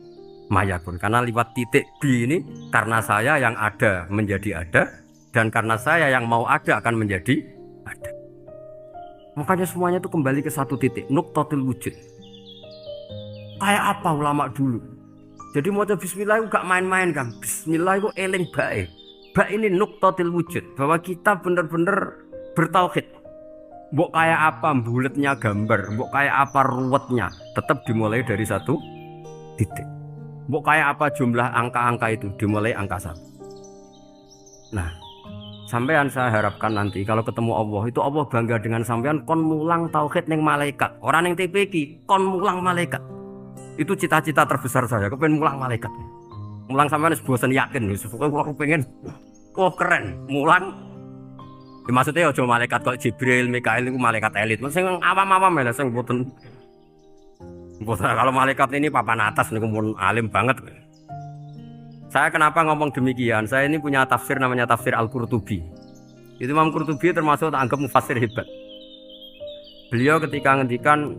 mayakun. Karena lewat titik bi ini karena saya yang ada menjadi ada dan karena saya yang mau ada akan menjadi ada. Makanya semuanya itu kembali ke 1 titik, nuqtatul wujud. Kayak apa ulama dulu? Jadi mau bismillah itu gak main-main kan. Bismillah itu eling bae. Ba ini nuqtatil wujud, bahwa kita benar-benar bertauhid. Mbok kayak apa buletnya gambar, mbok kayak apa ruwetnya, tetap dimulai dari 1 titik. Mbok kayak apa jumlah angka-angka itu, dimulai angka 1. Nah, sampean saya harapkan nanti kalau ketemu Allah, itu Allah bangga dengan sampean kon mulang tauhid ning malaikat. Orang yang TPK kon mulang malaikat. Itu cita-cita terbesar saya, kepengen mulang malaikat. Mulang sampean wis bosen yakin, pokoknya aku pengen keren, mulang. Ya, maksudnya aja malaikat kok Jibril, Mikail itu malaikat elit. Sing awam-awam ya, sing mboten. Kalau malaikat ini papan atas niku pun alim banget. Saya kenapa ngomong demikian? Saya ini punya tafsir namanya tafsir Al-Qurtubi. Itu Imam Qurtubi termasuk tak anggap mufassir hebat. Beliau ketika ngendikan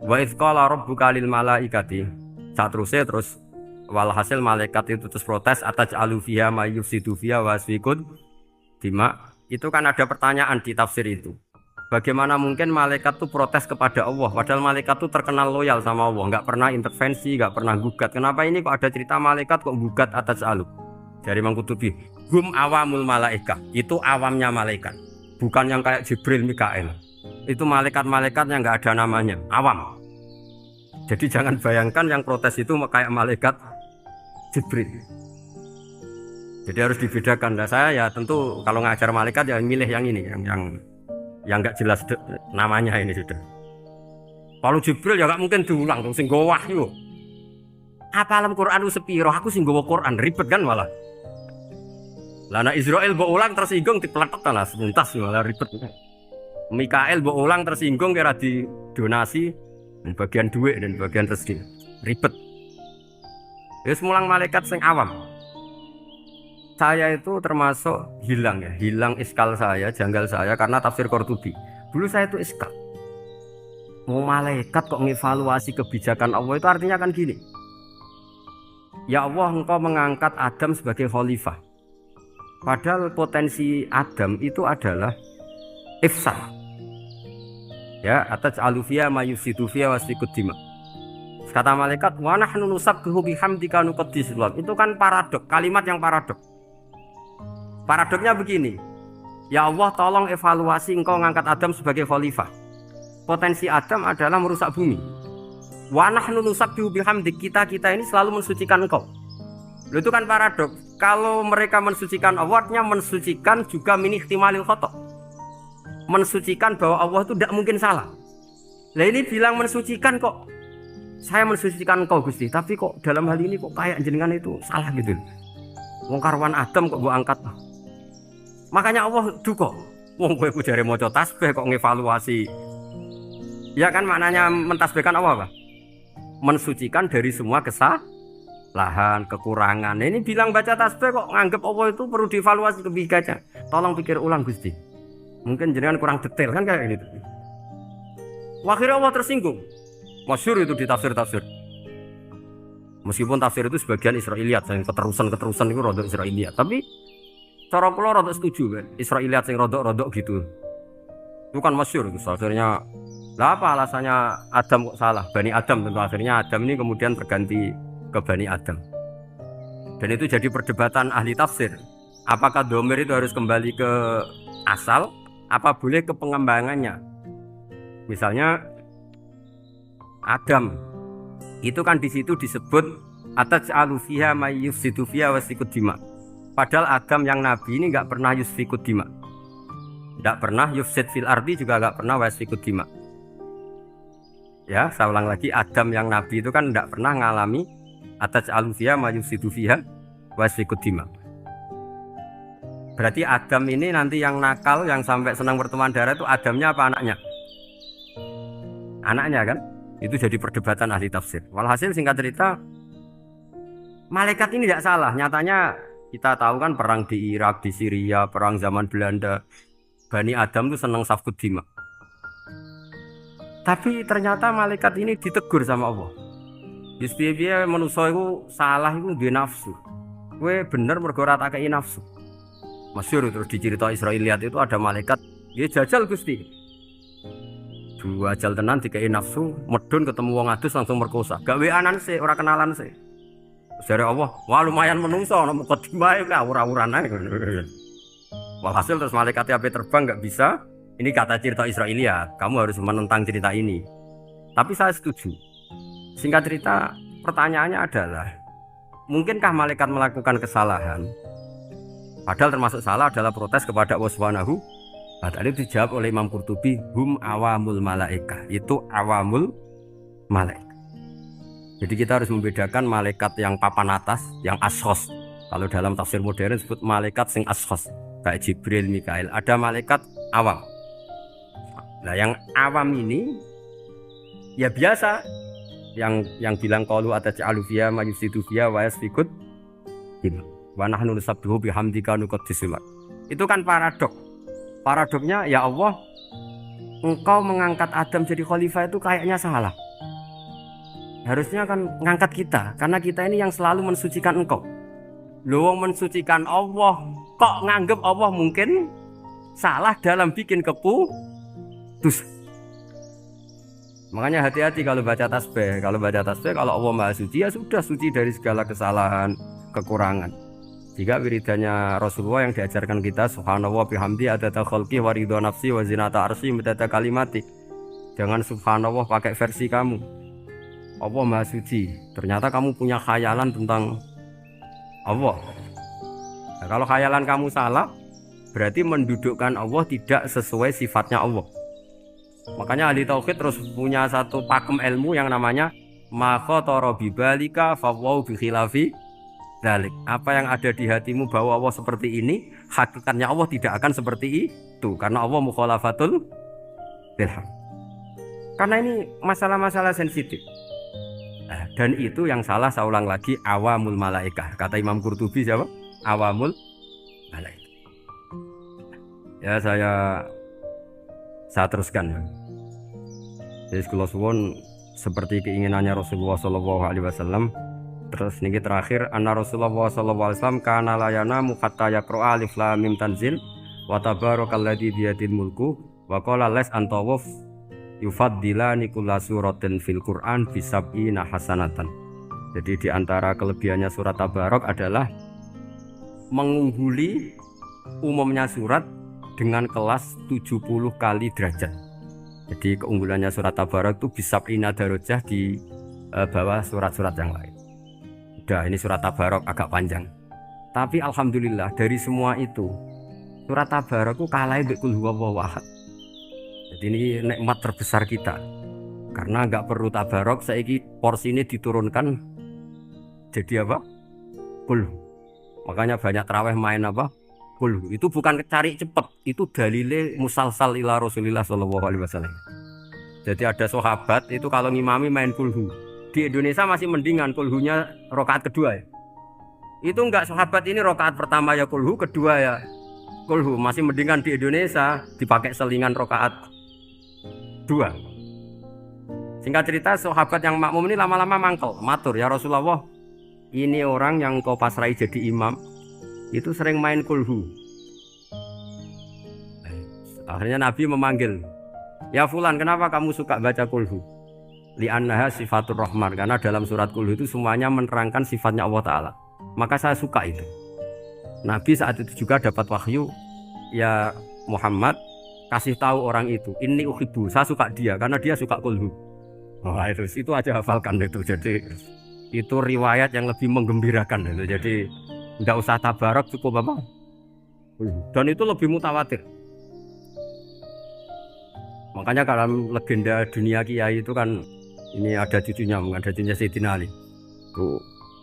wa idz qala rabbuka lil malaikati, saterusnya terus walhasil malaikat itu terus protes ataj'alu fiha may yufsidu fiha wa yasfikud dima. Itu kan ada pertanyaan di tafsir itu. Bagaimana mungkin malaikat itu protes kepada Allah, padahal malaikat itu terkenal loyal sama Allah, nggak pernah intervensi, nggak pernah gugat. Kenapa ini kok ada cerita malaikat kok gugat ataj'alu? Dari Imam Qurtubi, hum awamul malaikah, itu awamnya malaikat, bukan yang kayak Jibril, Mikael. Itu malaikat-malaikat yang nggak ada namanya, awam. Jadi jangan bayangkan yang protes itu kayak malaikat Jibril. Jadi harus dibedakan. Nah, saya ya tentu kalau ngajar malaikat ya milih yang ini, yang nggak jelas namanya ini sudah. Kalau Jibril ya nggak mungkin diulang, sing nggawa wahyu. Apa alam Quran itu sepiro? Aku sing nggawa Quran ribet kan malah. Lah nek Israil mbok ulang tersinggung dipeletet lah sebentas malah ribet. Mikael mbok ulang tersinggung kira di donasi dan bagian duit dan bagian rezeki. Ribet. Wis mulang malaikat sing awam. Saya itu termasuk hilang iskal saya, janggal saya karena tafsir Qurtubi. Dulu saya itu iskal. Mau malaikat kok ngevaluasi kebijakan Allah itu artinya kan gini. Ya Allah, engkau mengangkat Adam sebagai khalifah. Padahal potensi Adam itu adalah ifsad. Ya, ataj'alu fiha may yufsidu fiha wa yasfikud dima. Kata malaikat, wa nahnu nusabbihu bihamdika nuqaddisu lak. Itu kan paradok, kalimat yang paradok. Paradoknya begini, ya Allah tolong evaluasi engkau ngangkat Adam sebagai khalifah. Potensi Adam adalah merusak bumi. Wa nahnu nusabbihu bihamdik, kita ini selalu mensucikan engkau. Itu kan paradok. Kalau mereka mensucikan Allah, artinya mensucikan juga min ihtimalil khata'. Mensucikan bahwa Allah itu tidak mungkin salah. Lah ini bilang mensucikan kok. Saya mensucikan engkau Gusti, tapi kok dalam hal ini kok kayak jenengan itu salah gitu. Wong karwan Adam kok gua angkat. Makanya Allah duka. Wong kowe ku jare maca tasbih kok ngevaluasi. Ya kan maknanya mentasbihkan Allah, Pak. Mensucikan dari semua kesalahan, kekurangan. Ini bilang baca tasbih kok nganggep Allah itu perlu dievaluasi kebijakannya. Tolong pikir ulang Gusti. Mungkin jenengan kurang detail kan kayak gitu. Akhirnya Allah tersinggung. Masyhur itu di tafsir-tafsir. Meskipun tafsir itu sebagian Israiliyat, yang keterusan itu rodok Israiliyat, tapi cara kula rodok setuju kan. Israiliyat sing rodok gitu. Itu kan masyhur itu akhirnya. Lah apa alasannya Adam kok salah? Bani Adam tentu akhirnya Adam ini kemudian berganti ke Bani Adam. Dan itu jadi perdebatan ahli tafsir. Apakah dhamir itu harus kembali ke asal? Apa boleh ke pengembangannya? Misalnya Adam itu kan di situ disebut ataj'alu fiha may yufsidu fiha wa yasfikud dima. Padahal Adam yang nabi ini enggak pernah yusfikud dima. Enggak pernah yufsid fil ardi, juga enggak pernah wa yasfikud dima. Ya, saya ulang lagi, Adam yang nabi itu kan enggak pernah ngalami ataj'alu fiha may yufsidu fiha wa yasfikud dima. Berarti Adam ini nanti yang nakal, yang sampai senang berteman darah itu Adamnya apa anaknya? Anaknya kan? Itu jadi perdebatan ahli tafsir. Walhasil singkat cerita, malaikat ini tidak salah. Nyatanya kita tahu kan perang di Irak, di Syria, perang zaman Belanda. Bani Adam itu senang safkud dima. Tapi ternyata malaikat ini ditegur sama Allah. Biar manusia itu salah itu di nafsu. Gue bener mergo ora tak kei nafsu. Masyhur terus dicerita Israiliyat itu ada malaikat, dia jajal Gusti. Dua jal tenan dikei nafsu, medun ketemu wong adus langsung merkosa. Gak weanan sih, ora kenalan sih. Jare Allah, wah lumayan menungso ana mukadimah ya ora-uran ae. Walhasil terus malaikat ape terbang gak bisa. Ini kata cerita Israiliyat, kamu harus menentang cerita ini. Tapi saya setuju. Singkat cerita, pertanyaannya adalah, mungkinkah malaikat melakukan kesalahan? Padahal termasuk salah adalah protes kepada Allah Subhanahu. Tadi dijawab oleh Imam Qurtubi, hum awamul malaika. Itu awamul malaika. Jadi kita harus membedakan malaikat yang papan atas, yang ashos. Kalau dalam tafsir modern disebut malaikat sing ashos, kayak Jibril, Mikael. Ada malaikat awam. Nah, yang awam ini ya biasa. Yang bilang qalu ataj'alu fiha may yufsidu fiha wa yasfikud dima. Wa nahnu nusabbihu bihamdika nuqaddisu lak. Itu kan paradok. Paradoknya ya Allah, engkau mengangkat Adam jadi khalifah itu kayaknya salah. Harusnya kan ngangkat kita, karena kita ini yang selalu mensucikan engkau. Lho wong mensucikan Allah, kok nganggep Allah mungkin salah dalam bikin keputusan. Makanya hati-hati kalau baca tasbih. Kalau baca tasbih, kalau Allah Maha Suci, ya sudah suci dari segala kesalahan, kekurangan. Jika wiridannya Rasulullah yang diajarkan kita, subhanallah bihamdi adada khalqi wa ridha nafsi wa zinata arsy midada kalimati. Jangan subhanallah pakai versi kamu. Allah Maha Suci. Ternyata kamu punya khayalan tentang Allah. Nah, kalau khayalan kamu salah, berarti mendudukkan Allah tidak sesuai sifatnya Allah. Makanya ahli tauhid terus punya satu pakem ilmu yang namanya ma khatara bi balika fa wa bi khilafi dzalik. Apa yang ada di hatimu bahwa Allah seperti ini, hakikatnya Allah tidak akan seperti itu karena Allah mukhalafatul bilhaq. Karena ini masalah-masalah sensitif. Nah, dan itu yang salah, saya ulang lagi, awamul malaikah. Kata Imam Qurtubi siapa? Awamul malaikah. Ya saya teruskan. Jadi kalau suwun seperti keinginannya Rasulullah Shallallahu Alaihi Wasallam. Terus niki terakhir, anna Rasulullah Shallallahu Alaihi Wasallam kana layana hatta yaqra alif lam mim tanzil wa tabarakalladzi biyadil mulku wa qala las antawaf yufaddilani kulla suratin fil Qur'an bisab'ina hasanatan. Jadi di antara kelebihannya surat Tabarok adalah mengungguli umumnya surat dengan kelas 70 kali derajat. Jadi keunggulannya surat Tabarok itu bisab'ina darajah di bawah surat-surat yang lain. Udah, ini surat Tabarok agak panjang. Tapi alhamdulillah dari semua itu surat Tabarok itu kalah mbek Qul huwallahu ahad. Jadi ini nikmat terbesar kita. Karena nggak perlu Tabarok, saiki porsi ini diturunkan jadi apa? Qul. Makanya banyak tarawih main apa? Qul. Itu bukan cari cepet, itu dalile musalsal ila Rasulillah sallallahu alaihi wasallam. Jadi ada sahabat itu kalau ngimami main kulhu. Di Indonesia masih mendingan kulhunya rakaat kedua ya. Itu enggak, sahabat ini rakaat pertama ya kulhu, kedua ya kulhu. Masih mendingan di Indonesia dipakai selingan rakaat dua. Singkat cerita, sahabat yang makmum ini lama-lama mangkel, matur, ya Rasulullah, ini orang yang kau pasrai jadi imam itu sering main kulhu. Akhirnya Nabi memanggil, ya fulan, kenapa kamu suka baca kulhu? Li'annaha sifatur rahman, karena dalam surat kulhu itu semuanya menerangkan sifatnya Allah Ta'ala. Maka saya suka itu. Nabi saat itu juga dapat wahyu, ya Muhammad, kasih tahu orang itu, ini uhibbu, saya suka dia karena dia suka kulhu. Wah, itu aja hafalkan itu. Jadi itu riwayat yang lebih menggembirakan itu. Jadi nggak usah Tabarok, cukup apa? Dan itu lebih mutawatir. Makanya dalam legenda dunia kiai itu kan ini ada cucunya Sayyidina Ali. Tuh,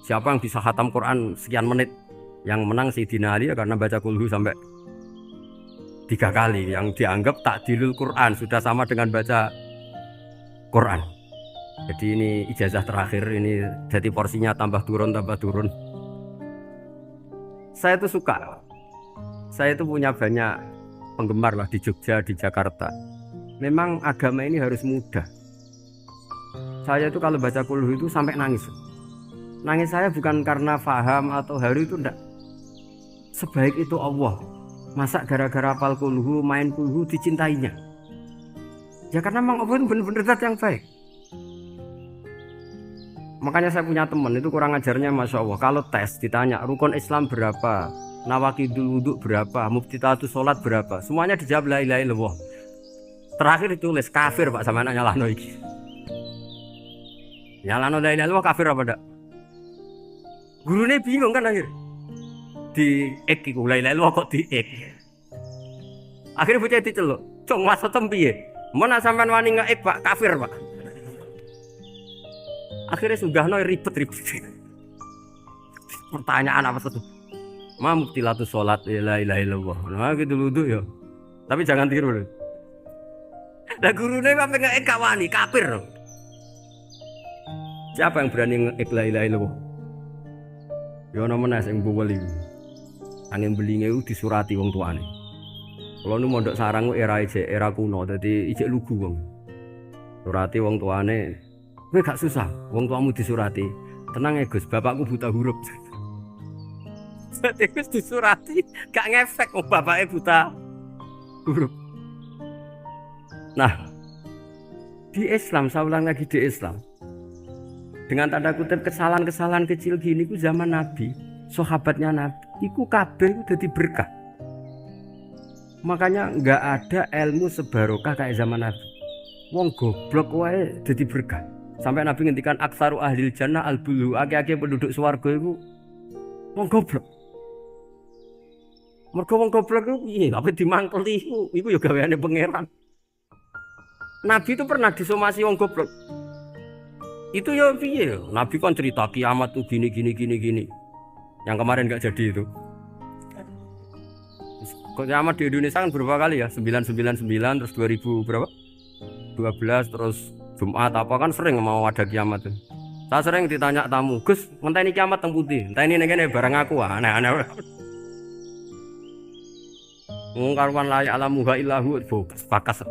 siapa yang bisa khatam Quran sekian menit, yang menang Sayyidina Ali ya, karena baca kulhu sampai 3 kali, yang dianggap takdilul Quran, sudah sama dengan baca Quran. Jadi ini ijazah terakhir, ini jadi porsinya tambah turun. Saya itu suka, saya itu punya banyak penggemar lah di Jogja, di Jakarta. Memang agama ini harus mudah. Saya itu kalau baca kulhu itu sampai nangis. Nangis saya bukan karena faham atau haru, itu enggak. Sebaik itu Allah, masa gara-gara hafal kulhu, main kulhu dicintainya? Ya karena memang Allah itu benar-benar zat yang baik. Makanya saya punya teman itu kurang ajarnya, masya Allah. Kalau tes ditanya rukun Islam berapa, nawaqidul wudhu berapa, muftitatus sholat berapa, semuanya dijawab la ilaha illallah. Terakhir ditulis kafir Pak, sama anak nyalano iki. Nyalano la ilaha illallah kafir apa ndak? Gurunya bingung kan akhir. Di ek iku la ilaha illallah kok di ek. Akhirnya bocah diceluk, "Cong maksudem piye? Mana sampean wani ngeek Pak, kafir Pak." Akhirnya sugahno ribet-ribet. Pertanyaan apa tuh? Ma muftilatus sholat la ilaha illallah. Nah gitu wudu ya. Tapi jangan tiru loh. Lah gurune apa ngeek wani kafir. Siapa yang berani ngeek la ilaha illallah? Ya ana meneh sing buwel iki. Angin belinge disurati wong tuane. Kalau nu mondok sarang era kuno, jadi ijek lugu wong. Surati wong tuane, kowe gak susah, wong tuamu disurati. Tenang ya Gus, bapakku buta huruf. Jadi Gus disurati, gak ngefek wong bapaknya buta huruf. Nah, di Islam, saya ulang lagi di Islam. Dengan tanda kutip kesalahan-kesalahan kecil gini ku zaman Nabi, sahabatnya Nabi, iku kabeh ku dadi berkah. Makanya nggak ada ilmu sebarokah kayak zaman Nabi. Wong goblok wae dadi berkah. Sampai Nabi ngendikan aksaru ahlil jannah al-bulu, akeh-akeh penduduk swarga iku wong goblok. Mergo wong goblok iku piye? Apa dimangkeli iku ya gaweane pangeran. Nabi itu pernah disomasi wong goblok. Itu ya piye? Nabi kan cerita kiamat tuh gini. Yang kemarin nggak jadi itu. Kiamat di Indonesia kan berapa kali ya? 999 terus 2000 berapa? 12 terus Jumat apa kan sering mau ada kiamat tuh. Saya sering ditanya tamu, Gus, ngenteni kiamat teng pundi? Enteni ning kene barang aku aneh-aneh. Wong karuan layak alamuha illahu bakas.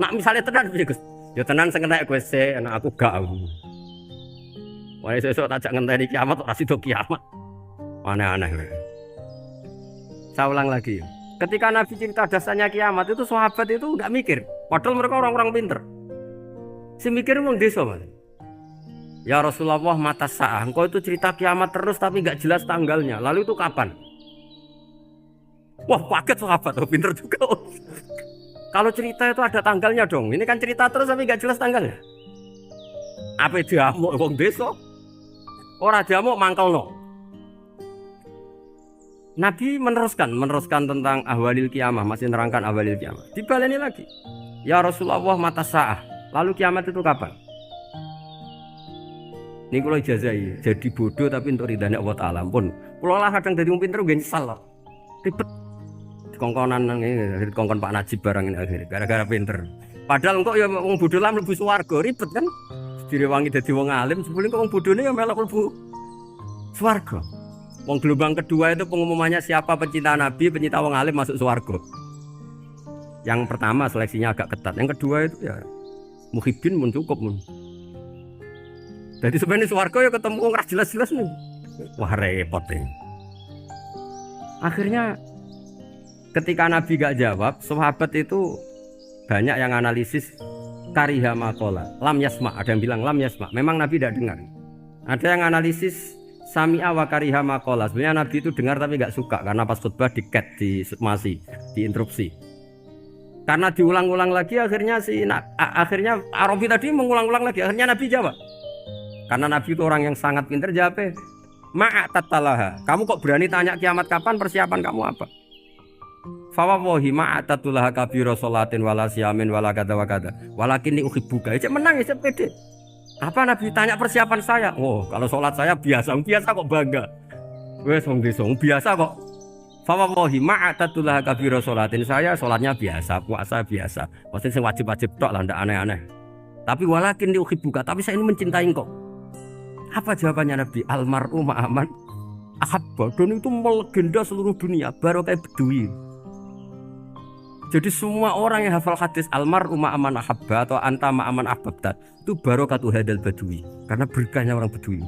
Nak misalnya tenan piye Gus? Ya tenan sing kena kowe se, anak aku gak aku. Wae sesuk tajak ngenteni kiamat ora sido kiamat. Aneh-aneh. Saya ulang lagi. Ketika Nabi cerita dasarnya kiamat itu sahabat itu enggak mikir. Padahal mereka orang-orang pinter. Si mikir wong desa, Mas. Ya Rasulullah mata sa'ah. Engkau itu cerita kiamat terus tapi enggak jelas tanggalnya. Lalu itu kapan? Wah, kaget sahabat, oh, pinter juga. Kalau cerita itu ada tanggalnya dong. Ini kan cerita terus tapi enggak jelas tanggalnya. Apa diamuk wong desa? Ora diamuk mangkelno. Nabi meneruskan tentang ahwalil kiamah, masih nerangkan ahwalil kiamah. Dibaleni lagi. Ya Rasulullah mata sa'ah. Lalu kiamat itu kapan? Ini kalau ijazai, jadi bodoh tapi untuk ridhanya Allah Ta'ala pun. Kalau lah kadang jadi pinter gue nyesal loh. Ribet. Dikongkonan ini, dikongkon Pak Najib barang ini akhirnya, gara-gara pinter. Padahal kok ya wong bodoh lah mlebu swarga, ribet kan? Direwangi dadi wong alim, sebelum kok wong bodohne ya melok mlebu swarga. Wong gelombang kedua itu pengumumannya siapa pencinta Nabi, pencinta wong alim masuk swarga. Yang pertama seleksinya agak ketat, yang kedua itu ya muhibbin mun cukup mun. Jadi sebenarnya swarga ya ketemu wong ra jelas-jelas nih. Wah repot ya. Akhirnya ketika Nabi gak jawab, sahabat itu banyak yang analisis kariha maqala, lam yasma, ada yang bilang lam yasma. Memang Nabi tidak dengar. Ada yang analisis sami'a wa kariha maqala. Sebenarnya Nabi itu dengar tapi gak suka karena pas khutbah di-cut, diinterupsi. Karena diulang-ulang lagi akhirnya akhirnya Arabi tadi mengulang-ulang lagi. Akhirnya Nabi jawab. Karena Nabi itu orang yang sangat pintar, jawab, ma'atatalaha. Kamu kok berani tanya kiamat kapan, persiapan kamu apa? Fawawahi ma'atatulaha kabira sholatin wala siyamin wala kata wa kata. Walakin uhibbuka. Cek menang ya, cek pede. Apa Nabi tanya persiapan saya? Oh, kalau sholat saya biasa kok bangga. Wes wong desa biasa kok. Fawawahi ma'atatulaha kabira sholatin. Saya sholatnya biasa, puasa biasa. Maksudnya wajib-wajib tok lah, ndak aneh-aneh. Tapi walakin uhibbuka, tapi saya ini mencintai kok. Apa jawabannya Nabi? Almar'u ma'aman ahabba. Dan itu melegenda seluruh dunia, baru kayak Bedui. Jadi semua orang yang hafal hadis almar'u ma'aman ahabba atau anta ma'aman ahbabta itu barokatu hadal Badui, karena berkahnya orang Bedui.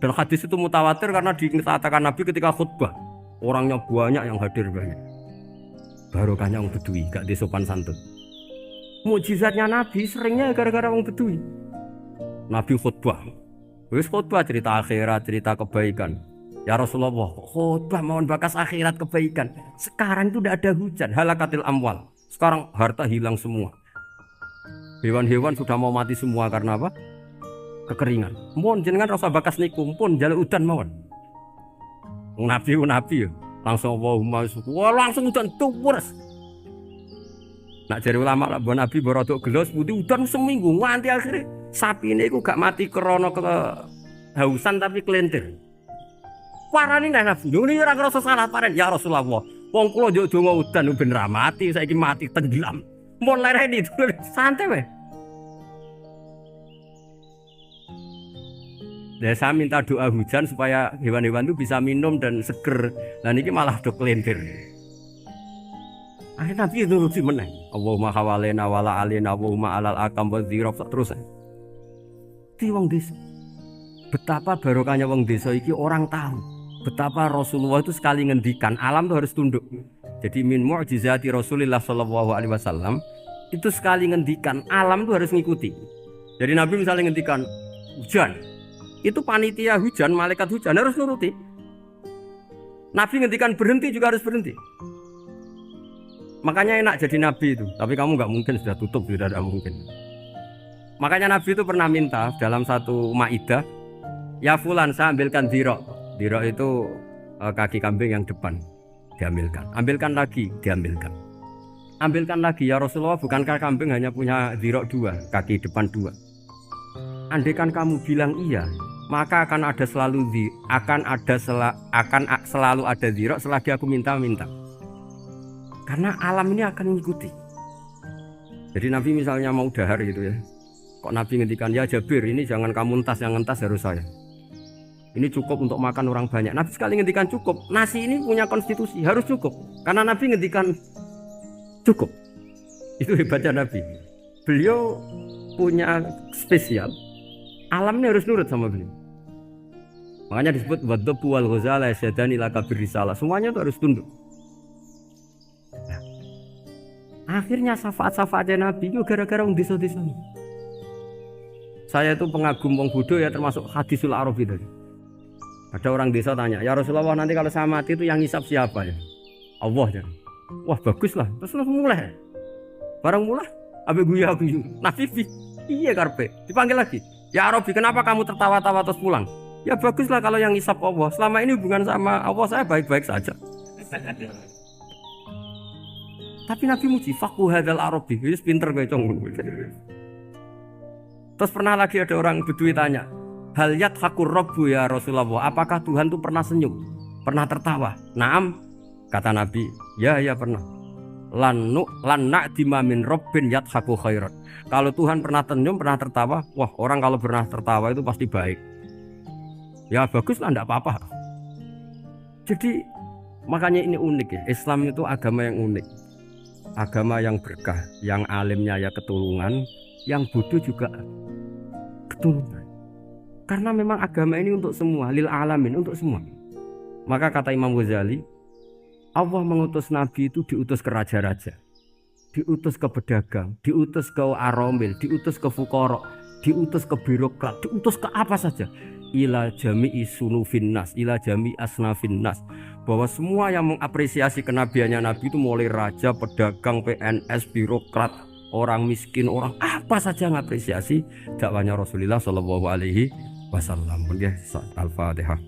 Dan hadis itu mutawatir karena dikatakan Nabi ketika khutbah, orangnya banyak yang hadir banyak. Barokahnya orang Bedui, gak disopan santun. Mukjizatnya Nabi seringnya gara-gara orang Bedui. Nabi khutbah. Wis khutbah cerita akhirat, cerita kebaikan. Ya Rasulullah, khutbah mohon bakas akhirat kebaikan. Sekarang itu tidak ada hujan, halakatil amwal. Sekarang harta hilang semua. Hewan-hewan sudah mau mati semua karena apa? Kekeringan. Mohon jenengan rasa bakas niku pun jaluk udan mawon. Nabi ya. Langsung Allahumma wah langsung udan tuwurs. Nak jare ulama lah Nabi borodok gelos putih udan seminggu nganti akhirnya sapi ini aku gak mati krono kehausan tapi kelentir. Parani nek Nabi ini ora ngrasa salah paren ya Rasulullah. Wong kula yo donga udan ben ra mati saiki mati tenggelam. Mun lereni santai weh. Dan saya minta doa hujan supaya hewan-hewan itu bisa minum dan seger. Nah ini malah do kelentir. Akhirnya Nabi itu nuruti meneh. Allahumma hawalena wala alina Allahumma alal akam wa dzirab terus. Di wong desa. Betapa barokahnya wong desa iki orang tahu. Betapa Rasulullah itu sekali ngendikan alam itu harus tunduk. Jadi min mu'jizati Rasulullah sallallahu alaihi wasallam itu sekali ngendikan alam itu harus ngikuti. Jadi Nabi misalnya ngendikan hujan. Itu panitia hujan, malaikat hujan harus nuruti. Nabi ngendikan berhenti juga harus berhenti. Makanya enak jadi nabi itu. Tapi kamu nggak mungkin sudah tutup, sudah tidak mungkin. Makanya Nabi itu pernah minta dalam satu maidah, ya fulan saya ambilkan dirok. Dirok itu kaki kambing yang depan, diambilkan. Ambilkan lagi, diambilkan. Ambilkan lagi ya Rasulullah, bukankah kambing hanya punya dirok dua, kaki depan dua. Andaikan kamu bilang iya, maka akan selalu ada dirok selagi aku minta-minta. Karena alam ini akan mengikuti. Jadi Nabi misalnya mau dahar gitu ya. Kok Nabi ngendikan ya Jabir ini jangan kamu entas, yang entas harus saya. Ini cukup untuk makan orang banyak. Nabi sekali ngendikan cukup. Nasi ini punya konstitusi harus cukup. Karena Nabi ngendikan cukup. Itu hebatnya Nabi. Beliau punya spesial. Alam ini harus nurut sama beliau. Makanya disebut wadzabu wal ghazala yasyadani laka birrisalah. Semuanya itu harus tunduk. Akhirnya syafaat-syafaatnya Nabi itu gara-gara orang desa-desa. Saya itu pengagum wong Buddha ya, termasuk hadisul Arabi tadi. Ada orang desa tanya, ya Rasulullah nanti kalau saya mati itu yang ngisap siapa ya? Allah ya. Wah bagus lah, terus langsung mulai. Barang mulai, abe guyu. Nabi iya karpe, dipanggil lagi. Ya Arabi kenapa kamu tertawa-tawa terus pulang? Ya bagus lah kalau yang ngisap Allah. Selama ini hubungan sama Allah saya baik-baik saja. Tapi Nabi muji faku hadal Arabi, wis pinter kowe cong. Terus pernah lagi ada orang Bedui tanya, hal yadhakur rabbu ya Rasulullah, apakah Tuhan itu pernah senyum, pernah tertawa? Naam, kata Nabi, ya pernah. Lan na'dima min rabbin yadhaku khairan. Kalau Tuhan pernah senyum, pernah tertawa, wah orang kalau pernah tertawa itu pasti baik. Ya bagus lah, enggak apa-apa. Jadi makanya ini unik ya, Islam itu agama yang unik. Agama yang berkah, yang alimnya ya ketulungan, yang bodoh juga ketulungan. Karena memang agama ini untuk semua, lil alamin, untuk semua. Maka kata Imam Ghazali, Allah mengutus Nabi itu diutus ke raja-raja, diutus ke pedagang, diutus ke aromil, diutus ke fuqara, diutus ke birokrat, diutus ke apa saja. Ila jami'i sunufin nas, ila jami'i asnafin nas. Bahwa semua yang mengapresiasi kenabiannya Nabi itu mulai raja, pedagang, PNS, birokrat, orang miskin, orang apa saja mengapresiasi dakwahnya Rasulullah Shallallahu Alaihi Wasallam. Al-Fatihah.